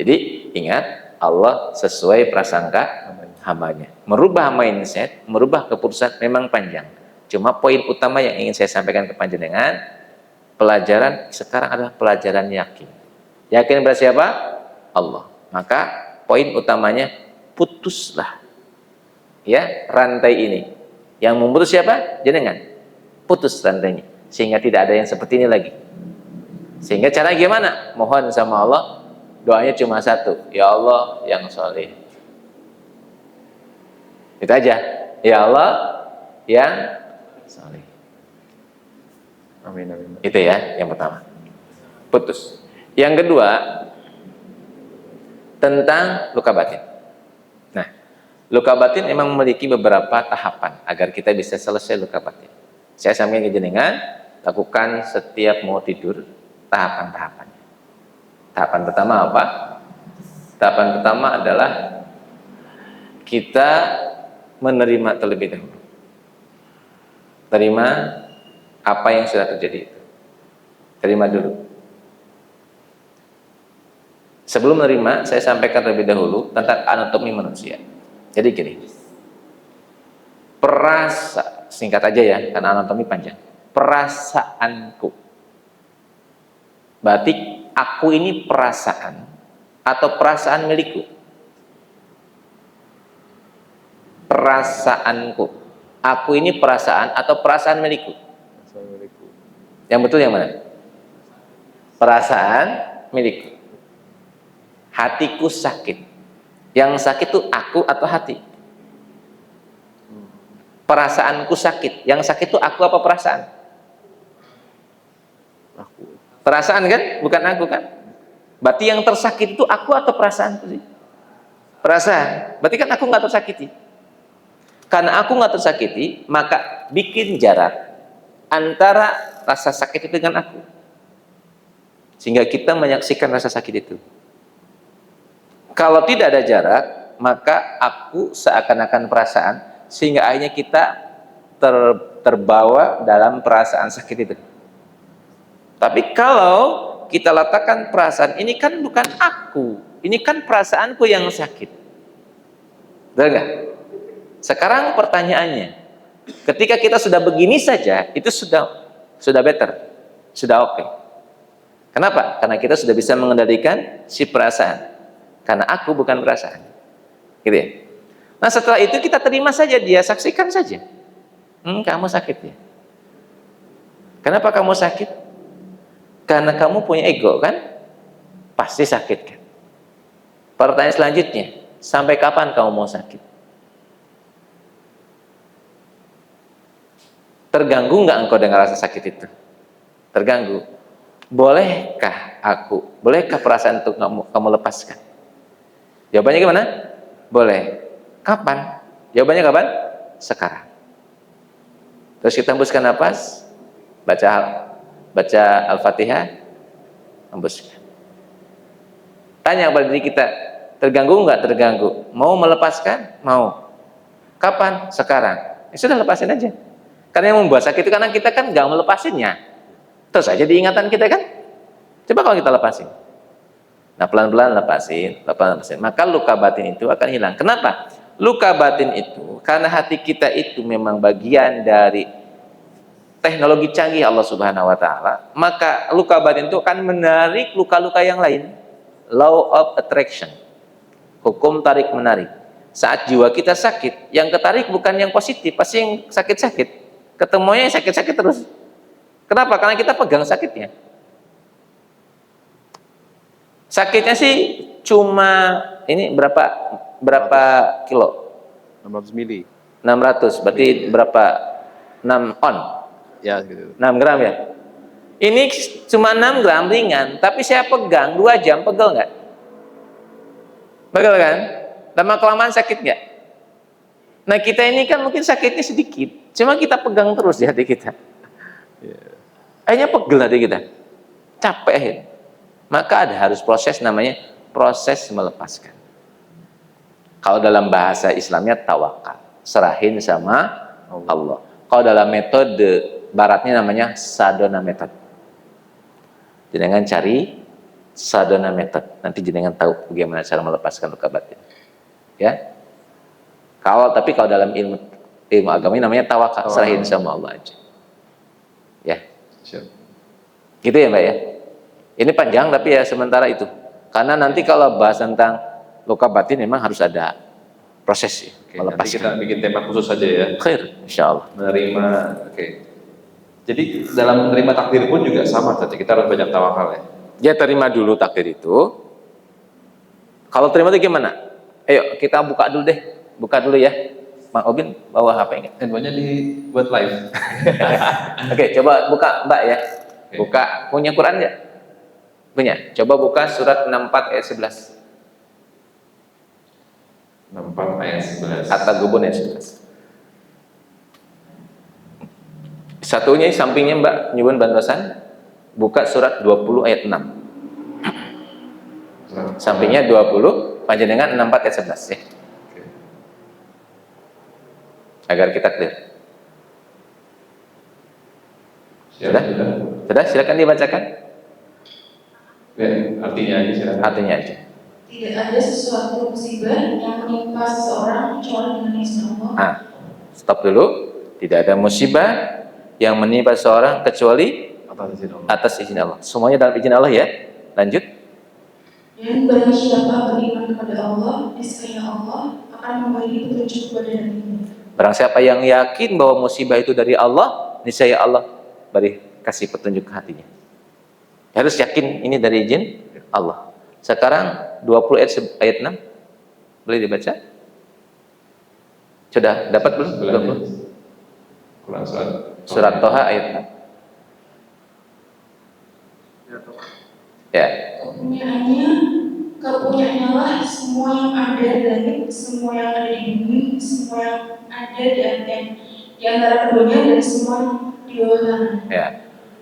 Jadi ingat, Allah sesuai prasangka hambanya. Merubah mindset, merubah keputusan memang panjang. Cuma poin utama yang ingin saya sampaikan ke panjenengan, pelajaran sekarang adalah pelajaran yakin. Yakin pada siapa? Allah. Maka poin utamanya, putuslah ya rantai ini. Yang memutus siapa? Jenengan. Putus rantainya, sehingga tidak ada yang seperti ini lagi. Sehingga cara gimana? Mohon sama Allah, doanya cuma satu, ya Allah yang soleh. Itu aja, ya Allah yang soleh. Amin. Itu ya yang pertama, putus. Yang kedua, tentang luka batin. Nah, luka batin memang memiliki beberapa tahapan agar kita bisa selesai luka batin. Saya sampaikan ke jenengan, lakukan setiap mau tidur tahapan-tahapannya. Tahapan pertama apa? Tahapan pertama adalah kita menerima terlebih dahulu. Terima apa yang sudah terjadi itu. Terima dulu. Sebelum menerima, saya sampaikan terlebih dahulu tentang anatomi manusia. Jadi gini, singkat aja ya, karena anatomi panjang. Perasaanku. Berarti aku ini perasaan atau perasaan milikku? Perasaanku. Aku ini perasaan atau perasaan milikku? Yang betul yang mana? Perasaan milikku. Hatiku sakit. Yang sakit itu aku atau hati? Perasaanku sakit. Yang sakit itu aku apa perasaan? Aku. Perasaan kan? Bukan aku kan? Berarti yang tersakit itu aku atau perasaan? Perasaan. Berarti kan aku nggak tersakiti. Karena aku nggak tersakiti, maka bikin jarak antara rasa sakit itu dengan aku. Sehingga kita menyaksikan rasa sakit itu. Kalau tidak ada jarak, maka aku seakan-akan perasaan, sehingga akhirnya kita terbawa dalam perasaan sakit itu. Tapi kalau kita letakkan perasaan, ini kan bukan aku, ini kan perasaanku yang sakit. Betul nggak? Sekarang pertanyaannya, ketika kita sudah begini saja, itu sudah better, sudah oke. Kenapa? Karena kita sudah bisa mengendalikan si perasaan. Karena aku bukan perasaan, gitu ya. Nah setelah itu kita terima saja dia, saksikan saja. Kamu sakit ya. Kenapa kamu sakit? Karena kamu punya ego kan? Pasti sakit kan? Pertanyaan selanjutnya, sampai kapan kamu mau sakit? Terganggu nggak engkau dengan rasa sakit itu? Terganggu. Bolehkah perasaan itu kamu lepaskan? Jawabannya gimana? Boleh. Kapan? Jawabannya kapan? Sekarang. Terus kita hembuskan nafas, baca Al-Fatihah, hembuskan. Tanya kepada diri kita, terganggu nggak? Terganggu. Mau melepaskan? Mau. Kapan? Sekarang. Ya sudah, lepasin aja. Karena yang membuat sakit itu karena kita kan nggak melepasinnya. Terus aja diingatan kita kan. Coba kalau kita lepasin. Nah pelan-pelan lepasin. Maka luka batin itu akan hilang. Kenapa? Luka batin itu karena hati kita itu memang bagian dari teknologi canggih Allah Subhanahu wa Ta'ala. Maka luka batin itu akan menarik luka-luka yang lain. Law of attraction. Hukum tarik menarik. Saat jiwa kita sakit, yang ketarik bukan yang positif, pasti yang sakit-sakit. Ketemunya yang sakit-sakit terus. Kenapa? Karena kita pegang sakitnya. Sakitnya sih cuma ini berapa kilo? 600 mili. 600, berarti berapa? 6 on? Ya, gitu. 6 gram ya? Ini cuma 6 gram ringan, tapi saya pegang 2 jam, pegel nggak? Pegel kan? Lama-kelamaan sakit nggak? Nah kita ini kan mungkin sakitnya sedikit, cuma kita pegang terus di hati kita. Akhirnya pegel hati kita, capek. Maka harus proses namanya proses melepaskan. Kalau dalam bahasa Islamnya tawakal, serahin sama Allah. Kalau dalam metode baratnya namanya sadona method. Jenengan cari sadona method, nanti jenengan tahu bagaimana cara melepaskan luka batin. Ya. Tapi kalau dalam ilmu agama ini namanya tawakal, serahin sama Allah aja. Ya. Gitu ya Mbak ya. Ini panjang tapi ya sementara itu. Karena nanti kalau bahas tentang luka batin memang harus ada proses ya. Nanti kita bikin tema khusus saja ya. Khair, insyaallah. Menerima, Jadi dalam menerima takdir pun juga sama saja. Kita harus banyak tawakal ya. Ya terima dulu takdir itu. Kalau terima itu gimana? Ayo kita buka dulu deh. Buka dulu ya. Bang Obin bawa HP enggak? Handphonenya dibuat live. Oke, coba buka Mbak ya. Buka, punya Quran enggak? Punya. Coba buka surat 64 ayat 11. 64 ayat 11. At-Taghabun ayat 11. Satunya sampingnya Mbak nyuwun bantosan, buka surat 20 ayat 6. Sampingnya 20, panjenengan 64 ayat 11 ya. Oke. Agar kita clear. Siap, Sudah? sudah. Sudah, silakan dibacakan. Ya, artinya aja silakan. Artinya aja. Tidak ada sesuatu musibah yang menimpa seseorang kecuali dengan izin Allah. Nah, stop dulu. Tidak ada musibah yang menimpa seorang kecuali Atas izin Allah. atas izin Allah. Semuanya dalam izin Allah ya. Lanjut. Dan barang siapa beriman kepada Allah, niscaya Allah akan memberi petunjuk kepada dirinya. Barang siapa yang yakin bahwa musibah itu dari Allah, niscaya Allah beri kasih petunjuk ke hatinya. Harus yakin ini dari izin Allah. Sekarang 20 ayat 6 boleh dibaca? Sudah dapat belum? 20. Quran surat Surat Toha ayat 6. Ya. Kepunyaannya lah semua yang ada di langit, semua yang ada di bumi, semua yang ada di antara keduanya dan semua yang di bawah tanah. Ya.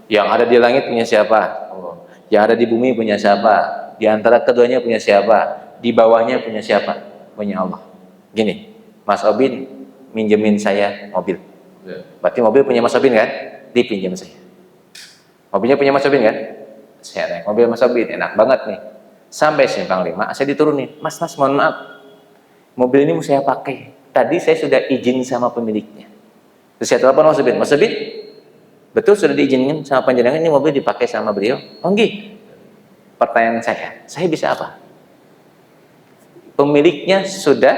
Yang ada di langit punya siapa? Allah. Yang ada di bumi punya siapa? Di antara keduanya punya siapa? Di bawahnya punya siapa? Punya Allah. Gini, Mas Obin minjemin saya mobil. Ya. Berarti mobil punya Mas Obin kan? Dipinjam saya. Mobilnya punya Mas Obin kan? Saya naik mobil Mas Obin, enak banget nih. Sampai simpang 5, saya diturunin. Mas, mohon maaf. Mobil ini mau saya pakai. Tadi saya sudah izin sama pemiliknya. Terus saya telepon Mas Obin. Mas Obin, betul sudah diizinkan sama panjenengan ini mobil dipakai sama beliau? Oh nggih. Pertanyaan saya bisa apa? Pemiliknya sudah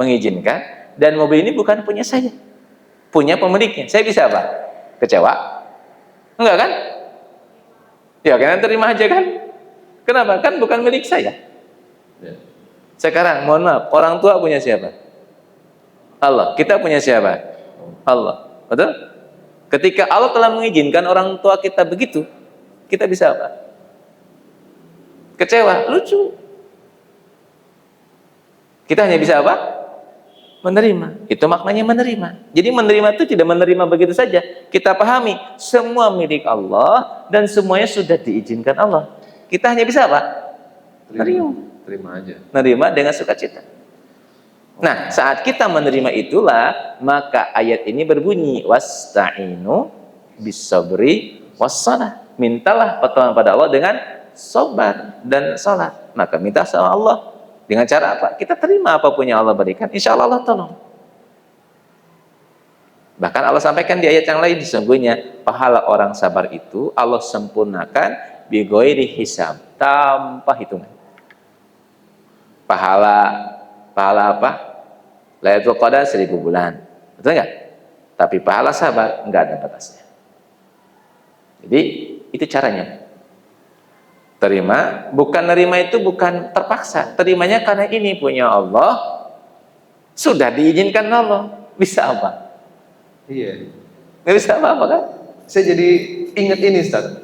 mengizinkan dan mobil ini bukan punya saya. Punya pemiliknya. Saya bisa apa? Kecewa? Enggak kan? Ya kan terima aja kan? Kenapa? Kan bukan milik saya. Ya. Sekarang mohon maaf, orang tua punya siapa? Allah. Kita punya siapa? Allah. Betul? Ketika Allah telah mengizinkan orang tua kita begitu, kita bisa apa? Kecewa, lucu. Kita hanya bisa apa? Menerima. Itu maknanya menerima. Jadi menerima itu tidak menerima begitu saja. Kita pahami semua milik Allah dan semuanya sudah diizinkan Allah. Kita hanya bisa apa? Terima aja. Menerima dengan sukacita. Nah, saat kita menerima itulah maka ayat ini berbunyi wasta'inu bis-sabri was-shalah. Mintalah pertolongan pada Allah dengan sabar dan salat. Maka minta sama Allah dengan cara apa? Kita terima apapun yang Allah berikan, insya Allah Allah tolong. Bahkan Allah sampaikan di ayat yang lain, sesungguhnya pahala orang sabar itu Allah sempurnakan bighairi hisab, tanpa hitungan. Pahala apa? Lailatul Qadar 1000 bulan. Betul enggak? Tapi pahala sabar enggak ada batasnya. Jadi itu caranya. Terima, bukan nerima itu bukan terpaksa. Terimanya karena ini punya Allah, sudah diizinkan Allah. Bisa apa? Iya. Nggak bisa apa-apa kan? Saya jadi ingat ini, Ustaz.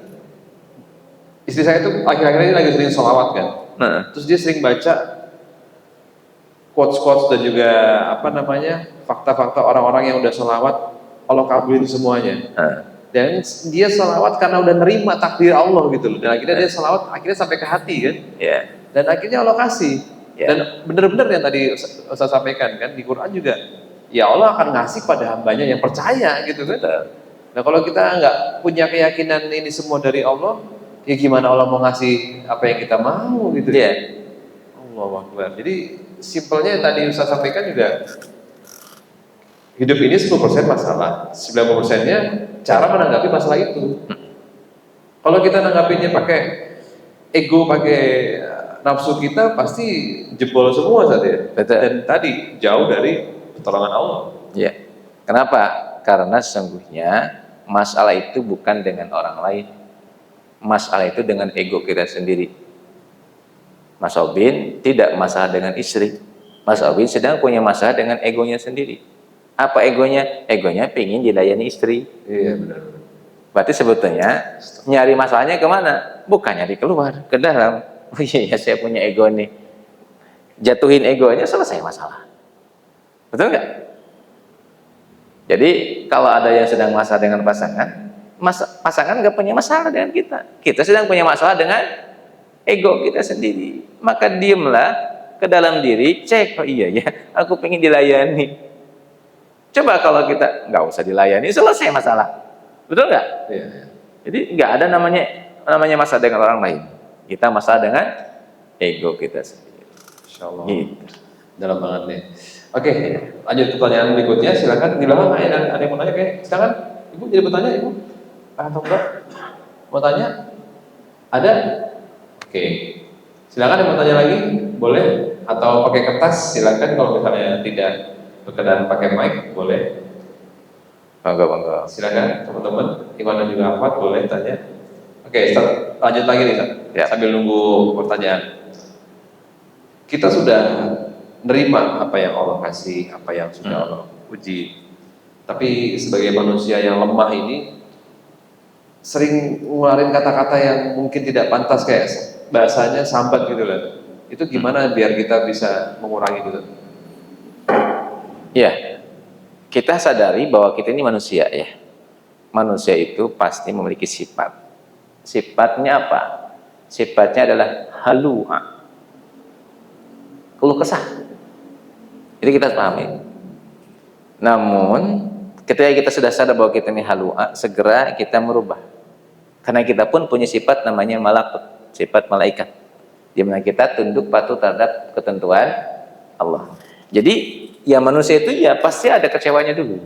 Istri saya tuh akhir-akhir ini lagi sering sholawat kan. Nah. Terus dia sering baca quotes-quotes dan juga fakta-fakta orang-orang yang udah sholawat, Allah kabulin semuanya. Nah. Dan dia sholawat karena udah nerima takdir Allah gitu loh. Dan akhirnya dia sholawat akhirnya sampai ke hati kan. Ya. Dan akhirnya Allah kasih. Ya. Dan benar-benar yang tadi Ustaz sampaikan kan di Quran juga, ya Allah akan ngasih pada hambanya yang percaya gitu kan. Nah kalau kita nggak punya keyakinan ini semua dari Allah, ya gimana Allah mau ngasih apa yang kita mau gitu Ya. Allahu Akbar. Jadi simpelnya yang tadi Ustaz sampaikan juga, hidup ini 10% masalah, 90%-nya cara menanggapi masalah itu. Kalau kita nanggapinnya pakai ego, pakai nafsu kita, pasti jebol semua saat ya. Betul. Dan tadi jauh dari pertolongan Allah. Ya. Kenapa? Karena sesungguhnya masalah itu bukan dengan orang lain. Masalah itu dengan ego kita sendiri. Mas Obin tidak masalah dengan istri. Mas Obin sedang punya masalah dengan egonya sendiri. Apa egonya? Egonya pengen dilayani istri. Iya benar. Berarti sebetulnya nyari masalahnya kemana? Bukan nyari keluar, ke dalam. Oh iya saya punya ego nih. jatuhin egonya, selesai masalah. Betul nggak? Jadi kalau ada yang sedang masalah dengan pasangan, pasangan nggak punya masalah dengan kita. Kita sedang punya masalah dengan ego kita sendiri. Maka diamlah ke dalam diri, cek, oh iya ya, aku pengen dilayani. Coba kalau kita nggak usah dilayani, selesai masalah. Betul nggak? Iya. Jadi nggak ada namanya masalah dengan orang lain. Kita masalah dengan ego kita sendiri. Insya Allah. Gitu. Dalam banget nih. Oke, lanjut ke pertanyaan berikutnya. Silakan. Di belakang ada yang mau nanya kayak. Silakan. Ibu jadi bertanya, Ibu. Atau enggak? Mau tanya? Ada? Oke. Silakan yang mau tanya lagi, boleh. Atau pakai kertas, silakan. Kalau misalnya tidak berkenan pakai mic, boleh. Bangga. Silakan teman-teman. Iwan juga Ahmad boleh tanya. Oke, Ustaz, lanjut lagi nih, Ustaz. Ya. Sambil nunggu pertanyaan. Kita sudah nerima apa yang Allah kasih, apa yang sudah Allah uji. Tapi sebagai manusia yang lemah ini sering ngeluarin kata-kata yang mungkin tidak pantas, kayak bahasanya sambat gitu lah. Itu gimana biar kita bisa mengurangi gitu? Ya, kita sadari bahwa kita ini manusia ya. Manusia itu pasti memiliki sifat. Sifatnya apa? Sifatnya adalah halu'a, keluh kesah. Itu kita pahami. Namun ketika kita sudah sadar bahwa kita ini halu'a, segera kita merubah. Karena kita pun punya sifat namanya malakut, sifat malaikat, di mana kita tunduk patuh terhadap ketentuan Allah. Jadi ya manusia itu ya pasti ada kecewanya dulu.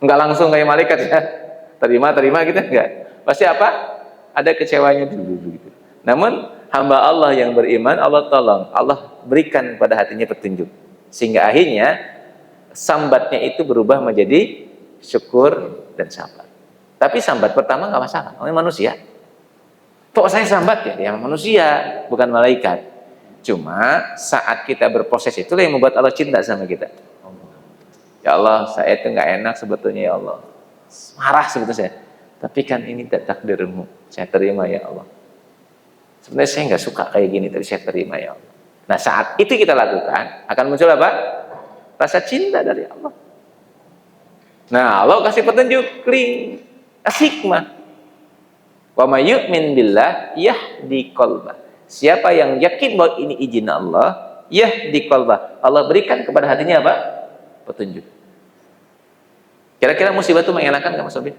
Enggak langsung kayak malaikat ya, terima gitu enggak. Pasti apa? Ada kecewanya dulu gitu. Namun hamba Allah yang beriman, Allah tolong, Allah berikan pada hatinya petunjuk, sehingga akhirnya sambatnya itu berubah menjadi syukur dan sabar. Tapi sambat pertama nggak masalah, namanya manusia. Kok saya sambat ya? Dia manusia, bukan malaikat. Cuma saat kita berproses itulah yang membuat Allah cinta sama kita. Ya Allah, saya itu nggak enak sebetulnya ya Allah, marah sebetulnya saya. Tapi kan ini takdirmu, saya terima ya Allah. Sebenarnya saya nggak suka kayak gini, tapi saya terima ya Allah. Nah saat itu kita lakukan, akan muncul apa? Rasa cinta dari Allah. Nah Allah kasih petunjuk, kasih hikmah. Wa may yu'min billah yahdi qalbah. Siapa yang yakin bahwa ini izin Allah, yahdi qalbah, Allah berikan kepada hatinya apa? Petunjuk. Kira-kira musibah itu mengenakan nggak Mas Obin?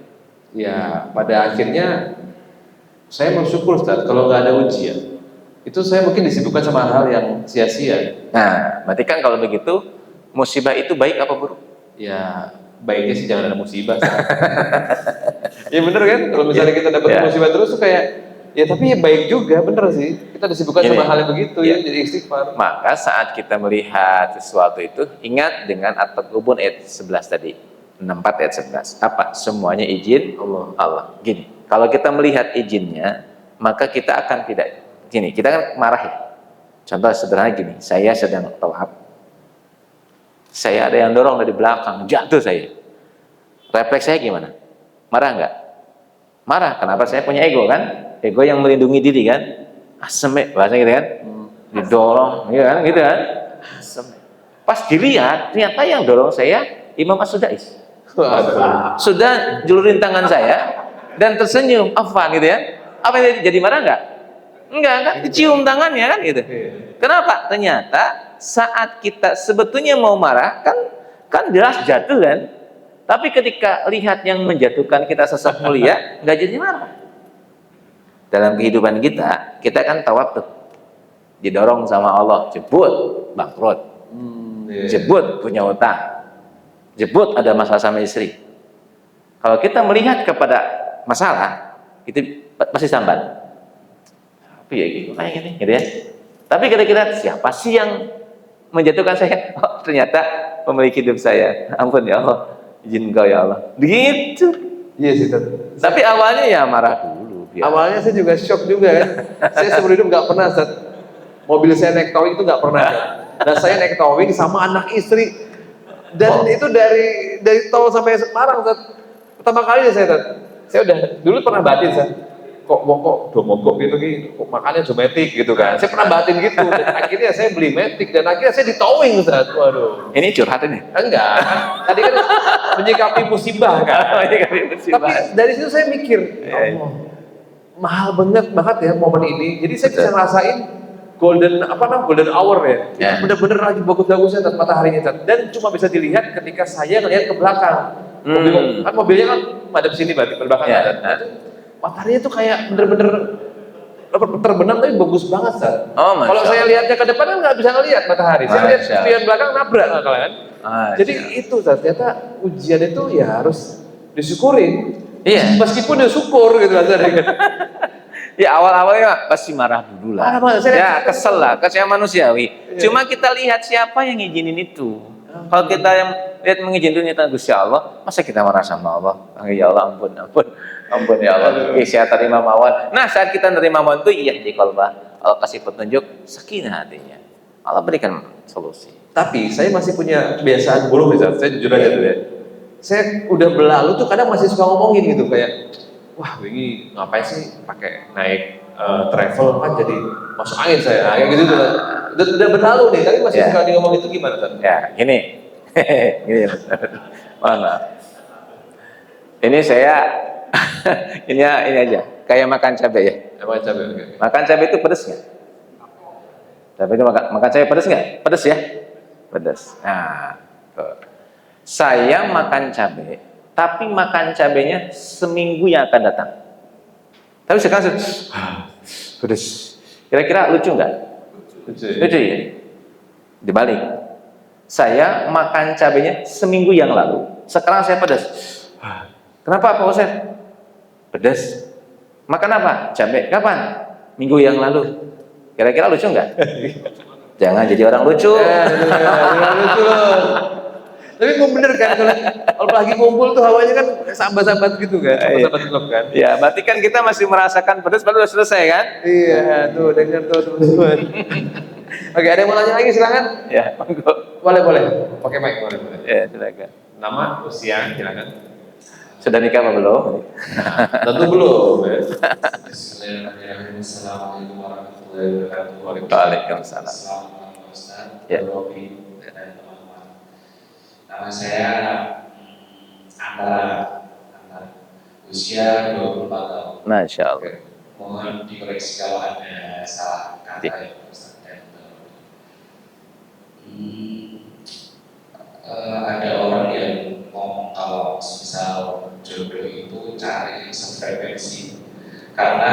Ya, pada akhirnya saya bersyukur Ustaz, kalau nggak ada ujian, itu saya mungkin disibukkan sama hal yang sia-sia. Nah, berarti kan kalau begitu musibah itu baik apa buruk? Ya, baiknya sih jangan ada musibah. Ya bener kan, kalau misalnya kita dapat musibah terus tuh kayak, ya tapi ya baik juga, bener sih. Kita disibukkan sama hal yang begitu ya, jadi istighfar. Maka saat kita melihat sesuatu itu, ingat dengan At-Taghabun ayat 11 tadi, 64 ayat 11. Apa? Semuanya izin Allah. Gini, kalau kita melihat izinnya, maka kita akan tidak gini, kita kan marah ya. Contoh sederhana gini, saya sedang tawaf, saya ada yang dorong dari belakang, jatuh saya. Refleks saya gimana? Marah nggak? Marah. Kenapa? Saya punya ego kan? Ego yang melindungi diri kan? Asem, bahasa gitu kan? Didorong, gitu kan? Gitu kan? Asem. Pas dilihat, ternyata yang dorong saya Imam As-Sudais. Sudah julurin tangan saya dan tersenyum, Afwan gitu ya. Apa yang jadi marah nggak? Enggak kan? Dicium tangannya kan gitu. Kenapa? Ternyata saat kita sebetulnya mau marah kan jelas jatuh kan. Tapi ketika lihat yang menjatuhkan kita sesat mulia, nggak jadi marah. Dalam kehidupan kita kan tawaf tuh, didorong sama Allah, jebut bangkrut, jebut punya utang, jebut ada masalah sama istri. Kalau kita melihat kepada masalah, itu pasti sambat. Tapi ya gitu, kayak gini, gitu ya. Tapi kira-kira siapa sih yang menjatuhkan saya? Oh, ternyata pemilik hidup saya. Ampun ya Allah, izin Engkau ya Allah. Begitu. Iya sih. Tapi awalnya ya marah dulu. Biar. Awalnya saya juga shock juga kan. Saya seumur hidup nggak pernah Ustaz. Mobil saya naik towing itu nggak pernah. Dan saya naik towing sama anak istri. Dan itu dari tol sampai Semarang Ustaz. Pertama kali saya Ustaz. Saya udah dulu pernah batin Ustaz. kok do mogok gitu kok makannya do metik gitu kan. Saya pernah batin gitu dan akhirnya saya beli metik dan akhirnya saya ditowing Ustaz. Waduh. Ini curhat ini. Enggak, kan tadi kan menyikapi musibah kan. Tapi dari situ saya mikir, Iya, iya. Allah, mahal banget ya momen ini. Jadi saya bisa ngerasain golden hour ya. Ya. Bener-bener lagi bagus-bagusnya Tat, mataharinya Tat. Dan cuma bisa dilihat ketika saya ngelihat ke belakang. Kan mobilnya kan madep sini berarti ke belakang Ya. Tat. Nah, itu mataharinya tuh kayak bener-bener terbenam tapi bagus banget Tat. Oh, Masya Kalau saya Allah. lihatnya ke depan kan nggak bisa ngelihat matahari. Saya lihat Masya spion belakang nabrak kan. Masya Jadi itu ternyata ujian itu ya harus disyukurin. Iya. Meskipun dia syukur gitu kan. Ya awal-awalnya pasti marah dulu lah. Marah banget, saya Ya lihat- kesel lah, kesel manusiawi. Iya. Cuma kita lihat siapa yang ngizinin itu. Kalau kita yang lihat mengizinkan itu Gusti Allah, masa kita marah sama Allah? Ya Allah ampun ya Allah. Saya terima mawon. Nah saat kita terima mawon itu iya di qalbah. Allah kasih petunjuk, sakinah hatinya. Allah berikan solusi. Tapi saya masih punya kebiasaan buruk misalnya, saya jujur aja dulu ya. Saya udah berlalu tuh kadang masih suka ngomongin gitu kayak, wah ini ngapain sih pakai naik travel kan jadi masuk angin saya, kayak gitu tuh. Udah berlalu nih, tapi masih Ya. suka ngomong itu gimana kan? Ya, gini. Gini. Mohon maaf. Ini saya ini aja, kayak makan cabai ya. Emang capek oke. Makan cabai itu pedes nggak? Cabai itu makan cabai pedes nggak? Pedes ya? Pedes. Nah, tuh. Saya makan cabai, tapi makan cabainya seminggu yang akan datang. Tapi sekarang pedes. Kira-kira lucu nggak? Lucu ya? Dibalik. Saya makan cabainya seminggu yang lalu. Sekarang saya pedas. Kenapa Pak Ustaz? Pedas. Makan apa? Cabai. Kapan? Minggu yang lalu. Kira-kira lucu nggak? Jangan jadi orang lucu. Lucu loh. Tapi gue bener kan kalau lagi ngumpul tuh hawanya kan sahabat-sahabat gitu kan, sahabat-sahabat klub kan. Ya, berarti kan kita masih merasakan pedas baru udah selesai kan? Iya, tuh dengar tuh teman-teman. Oke, ada yang mau nanya lagi silakan. Ya, monggo. Boleh. Pakai mic boleh. Ya, silakan. Nama, usia, silakan. Sudah nikah apa belum? Tentu belum. Ya. Bismillahirrahmanirrahim. Assalamualaikum warahmatullahi wabarakatuh. Waalaikumsalam. Assalamualaikum Ustaz, Ya. Robi, dan teman-teman. Nama saya antara usia 24 tahun. Masya Allah. Mohon dikoreksi kalau ada salah kata Ya. ya Ustaz dan ada orang yang ngomong kalau misal jodoh itu cari yang sefrekuensi karena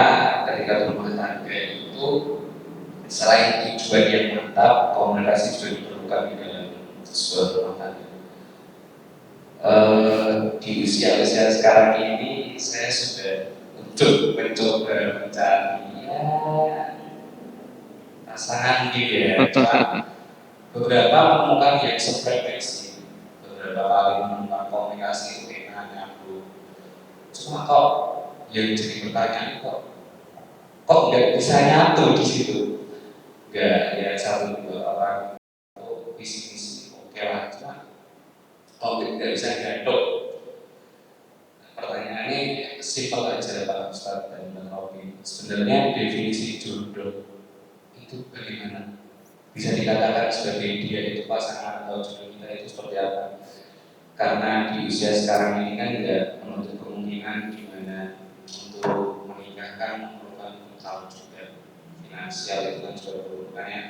ketika berumah tangga itu selain tujuan yang mantap komunikasi juga diperlukan di dalam sebuah rumah tangga. Di usia-usia sekarang ini saya sudah untuk mencoba mencari pasangan gitu ya. Cuma beberapa menemukan yang sefrekuensi, beberapa kali menemukan komunikasi itu enak nyambung. Cuma kok yang jadi pertanyaan kok nggak bisa nyatu di situ? Nggak ya satu dua orang itu visi oke lah, cuma kok nggak bisa nyatu. Pertanyaannya simpel aja Pak Ustadz dan Bang Robi. Sebenarnya definisi jodoh itu bagaimana? Bisa dikatakan sebagai dia itu pasangan atau jodoh kita itu seperti apa? Karena di usia sekarang ini kan tidak menutup kemungkinan di mana untuk menikahkan memerlukan bekal juga finansial itu kan juga perlukannya.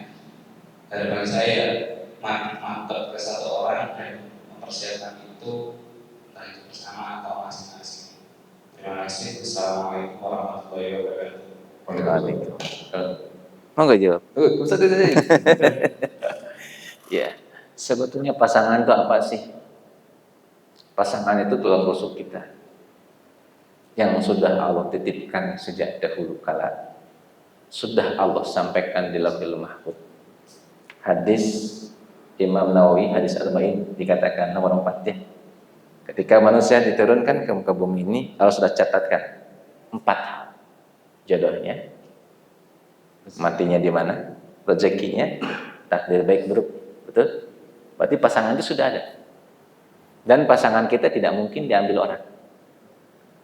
Harapan saya mantap ke satu orang dan mempersiapkan itu entah itu bersama atau masing-masing. Terima kasih. Assalamualaikum warahmatullahi wabarakatuh. Waalaikumsalam. Mau nggak jawab? Ustaz aja. Ya, sebetulnya pasangan itu apa sih? Pasangan itu tulang rusuk kita yang sudah Allah titipkan sejak dahulu kala, sudah Allah sampaikan di Lauhul Mahfuz. Hadis Imam Nawawi, hadis Arba'in dikatakan nomor 4 ya. Ketika manusia diturunkan ke muka bumi ini, Allah sudah catatkan 4 hal. Jodohnya, matinya di mana, rezekinya, takdir baik buruk, betul? Berarti pasangan itu sudah ada. Dan pasangan kita tidak mungkin diambil orang.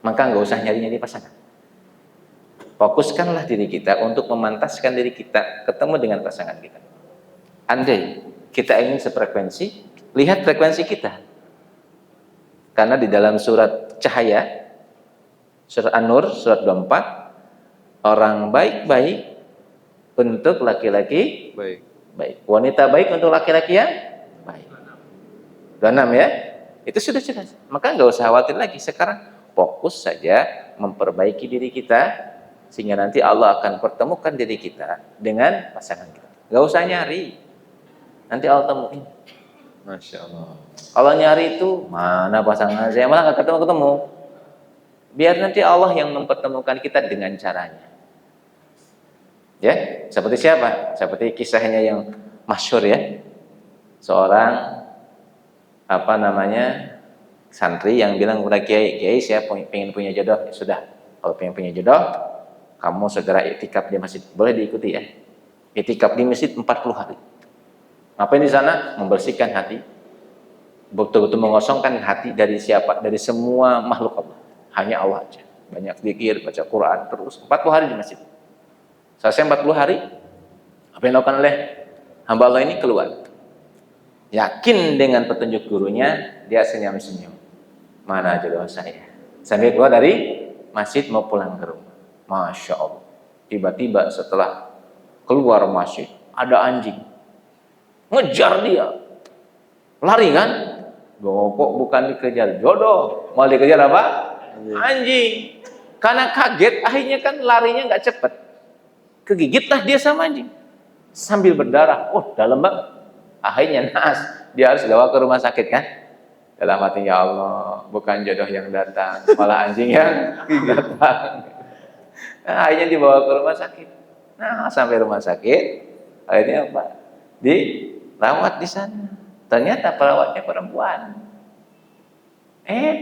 Maka nggak usah nyari-nyari pasangan. Fokuskanlah diri kita untuk memantaskan diri kita ketemu dengan pasangan kita. Andai kita ingin sefrekuensi, lihat frekuensi kita. Karena di dalam surat Cahaya, surat An-Nur, surat 24, orang baik-baik untuk laki-laki Baik. baik, wanita baik untuk laki-laki yang baik. 26 ya, itu sudah jelas. Maka nggak usah khawatir lagi. Sekarang fokus saja memperbaiki diri kita, sehingga nanti Allah akan pertemukan diri kita dengan pasangan kita. Nggak usah nyari, nanti Allah temuin. Masya Allah. Allah nyari itu mana pasangan saya, malah nggak ketemu-ketemu. Biar nanti Allah yang mempertemukan kita dengan caranya. Ya, seperti siapa? Seperti kisahnya yang masyhur ya. Seorang santri yang bilang kepada kiai, saya pengen punya jodoh. Ya sudah, kalau pengen punya jodoh, kamu segera iktikaf di masjid. Boleh diikuti ya. Iktikaf di masjid 40 hari. Ngapain di sana? Membersihkan hati. Betul-betul mengosongkan hati dari siapa? Dari semua makhluk Allah. Hanya Allah aja. Banyak zikir, baca Quran, terus 40 hari di masjid. Selesai 40 hari, apa yang dilakukan oleh hamba Allah ini? Keluar. Yakin dengan petunjuk gurunya, dia senyum-senyum. Mana jodoh saya? Sambil keluar dari masjid mau pulang ke rumah. Masya Allah. Tiba-tiba setelah keluar masjid, ada anjing. Ngejar dia. Lari kan? Kok bukan dikejar jodoh, malah dikejar apa? Anjing. Karena kaget, akhirnya kan larinya nggak cepet. Kegigitlah dia sama anjing. Sambil berdarah. Dalam banget. Akhirnya naas. Dia harus dibawa ke rumah sakit kan? Dalam hati, ya Allah, bukan jodoh yang datang, malah anjing yang datang. Nah, akhirnya dibawa ke rumah sakit. Nah, sampai rumah sakit, akhirnya apa? Dirawat di sana. Ternyata perawatnya perempuan.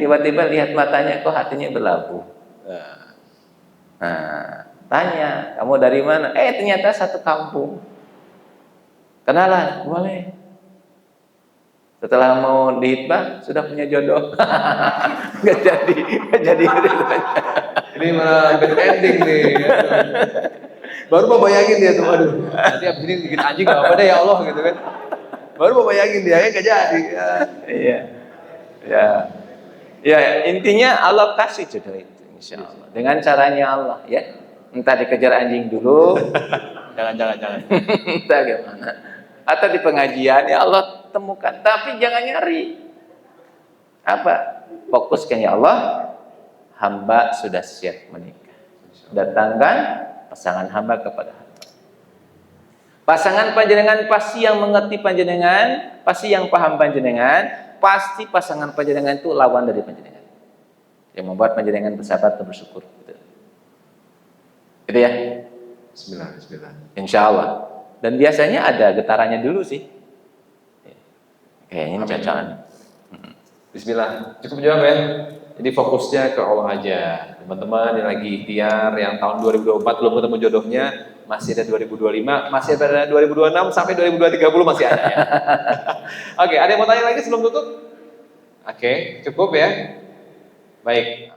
Tiba-tiba lihat matanya, kok hatinya berlabuh. Nah, tanya, kamu dari mana? Ternyata satu kampung. Kenalan, boleh. Setelah mau dihitbah, sudah punya jodoh. Nggak jadi. Ini malah bad ending nih. Baru mau bayangin dia tuh, aduh, nanti abis ini dikit anjing gak apa deh ya Allah gitu kan. Baru mau bayangin dia, nggak jadi. Ya, intinya Allah kasih jodoh itu, insya Allah. Dengan caranya Allah, ya. Entah dikejar anjing dulu, Jangan. entah gimana. Atau di pengajian, ya Allah temukan. Tapi jangan nyari. Apa? Fokuskan, ya Allah, hamba sudah siap menikah. Datangkan pasangan hamba kepada hamba. Pasangan panjenengan pasti yang mengerti panjenengan, pasti yang paham panjenengan, pasti pasangan panjenengan itu lawan dari panjenengan. Yang membuat panjenengan bersabar dan bersyukur. Gitu ya. Bismillah. Insya Allah. Dan biasanya ada getarannya dulu sih. Kayaknya ini Amin. cocokan. Bismillah. Cukup jawab ya. Jadi fokusnya ke Allah aja. Teman-teman yang lagi ikhtiar, yang tahun 2024 belum ketemu jodohnya, masih ada 2025, masih ada 2026 sampai 2030 masih ada ya. Oke, ada yang mau tanya lagi sebelum tutup? Oke, cukup ya. Baik.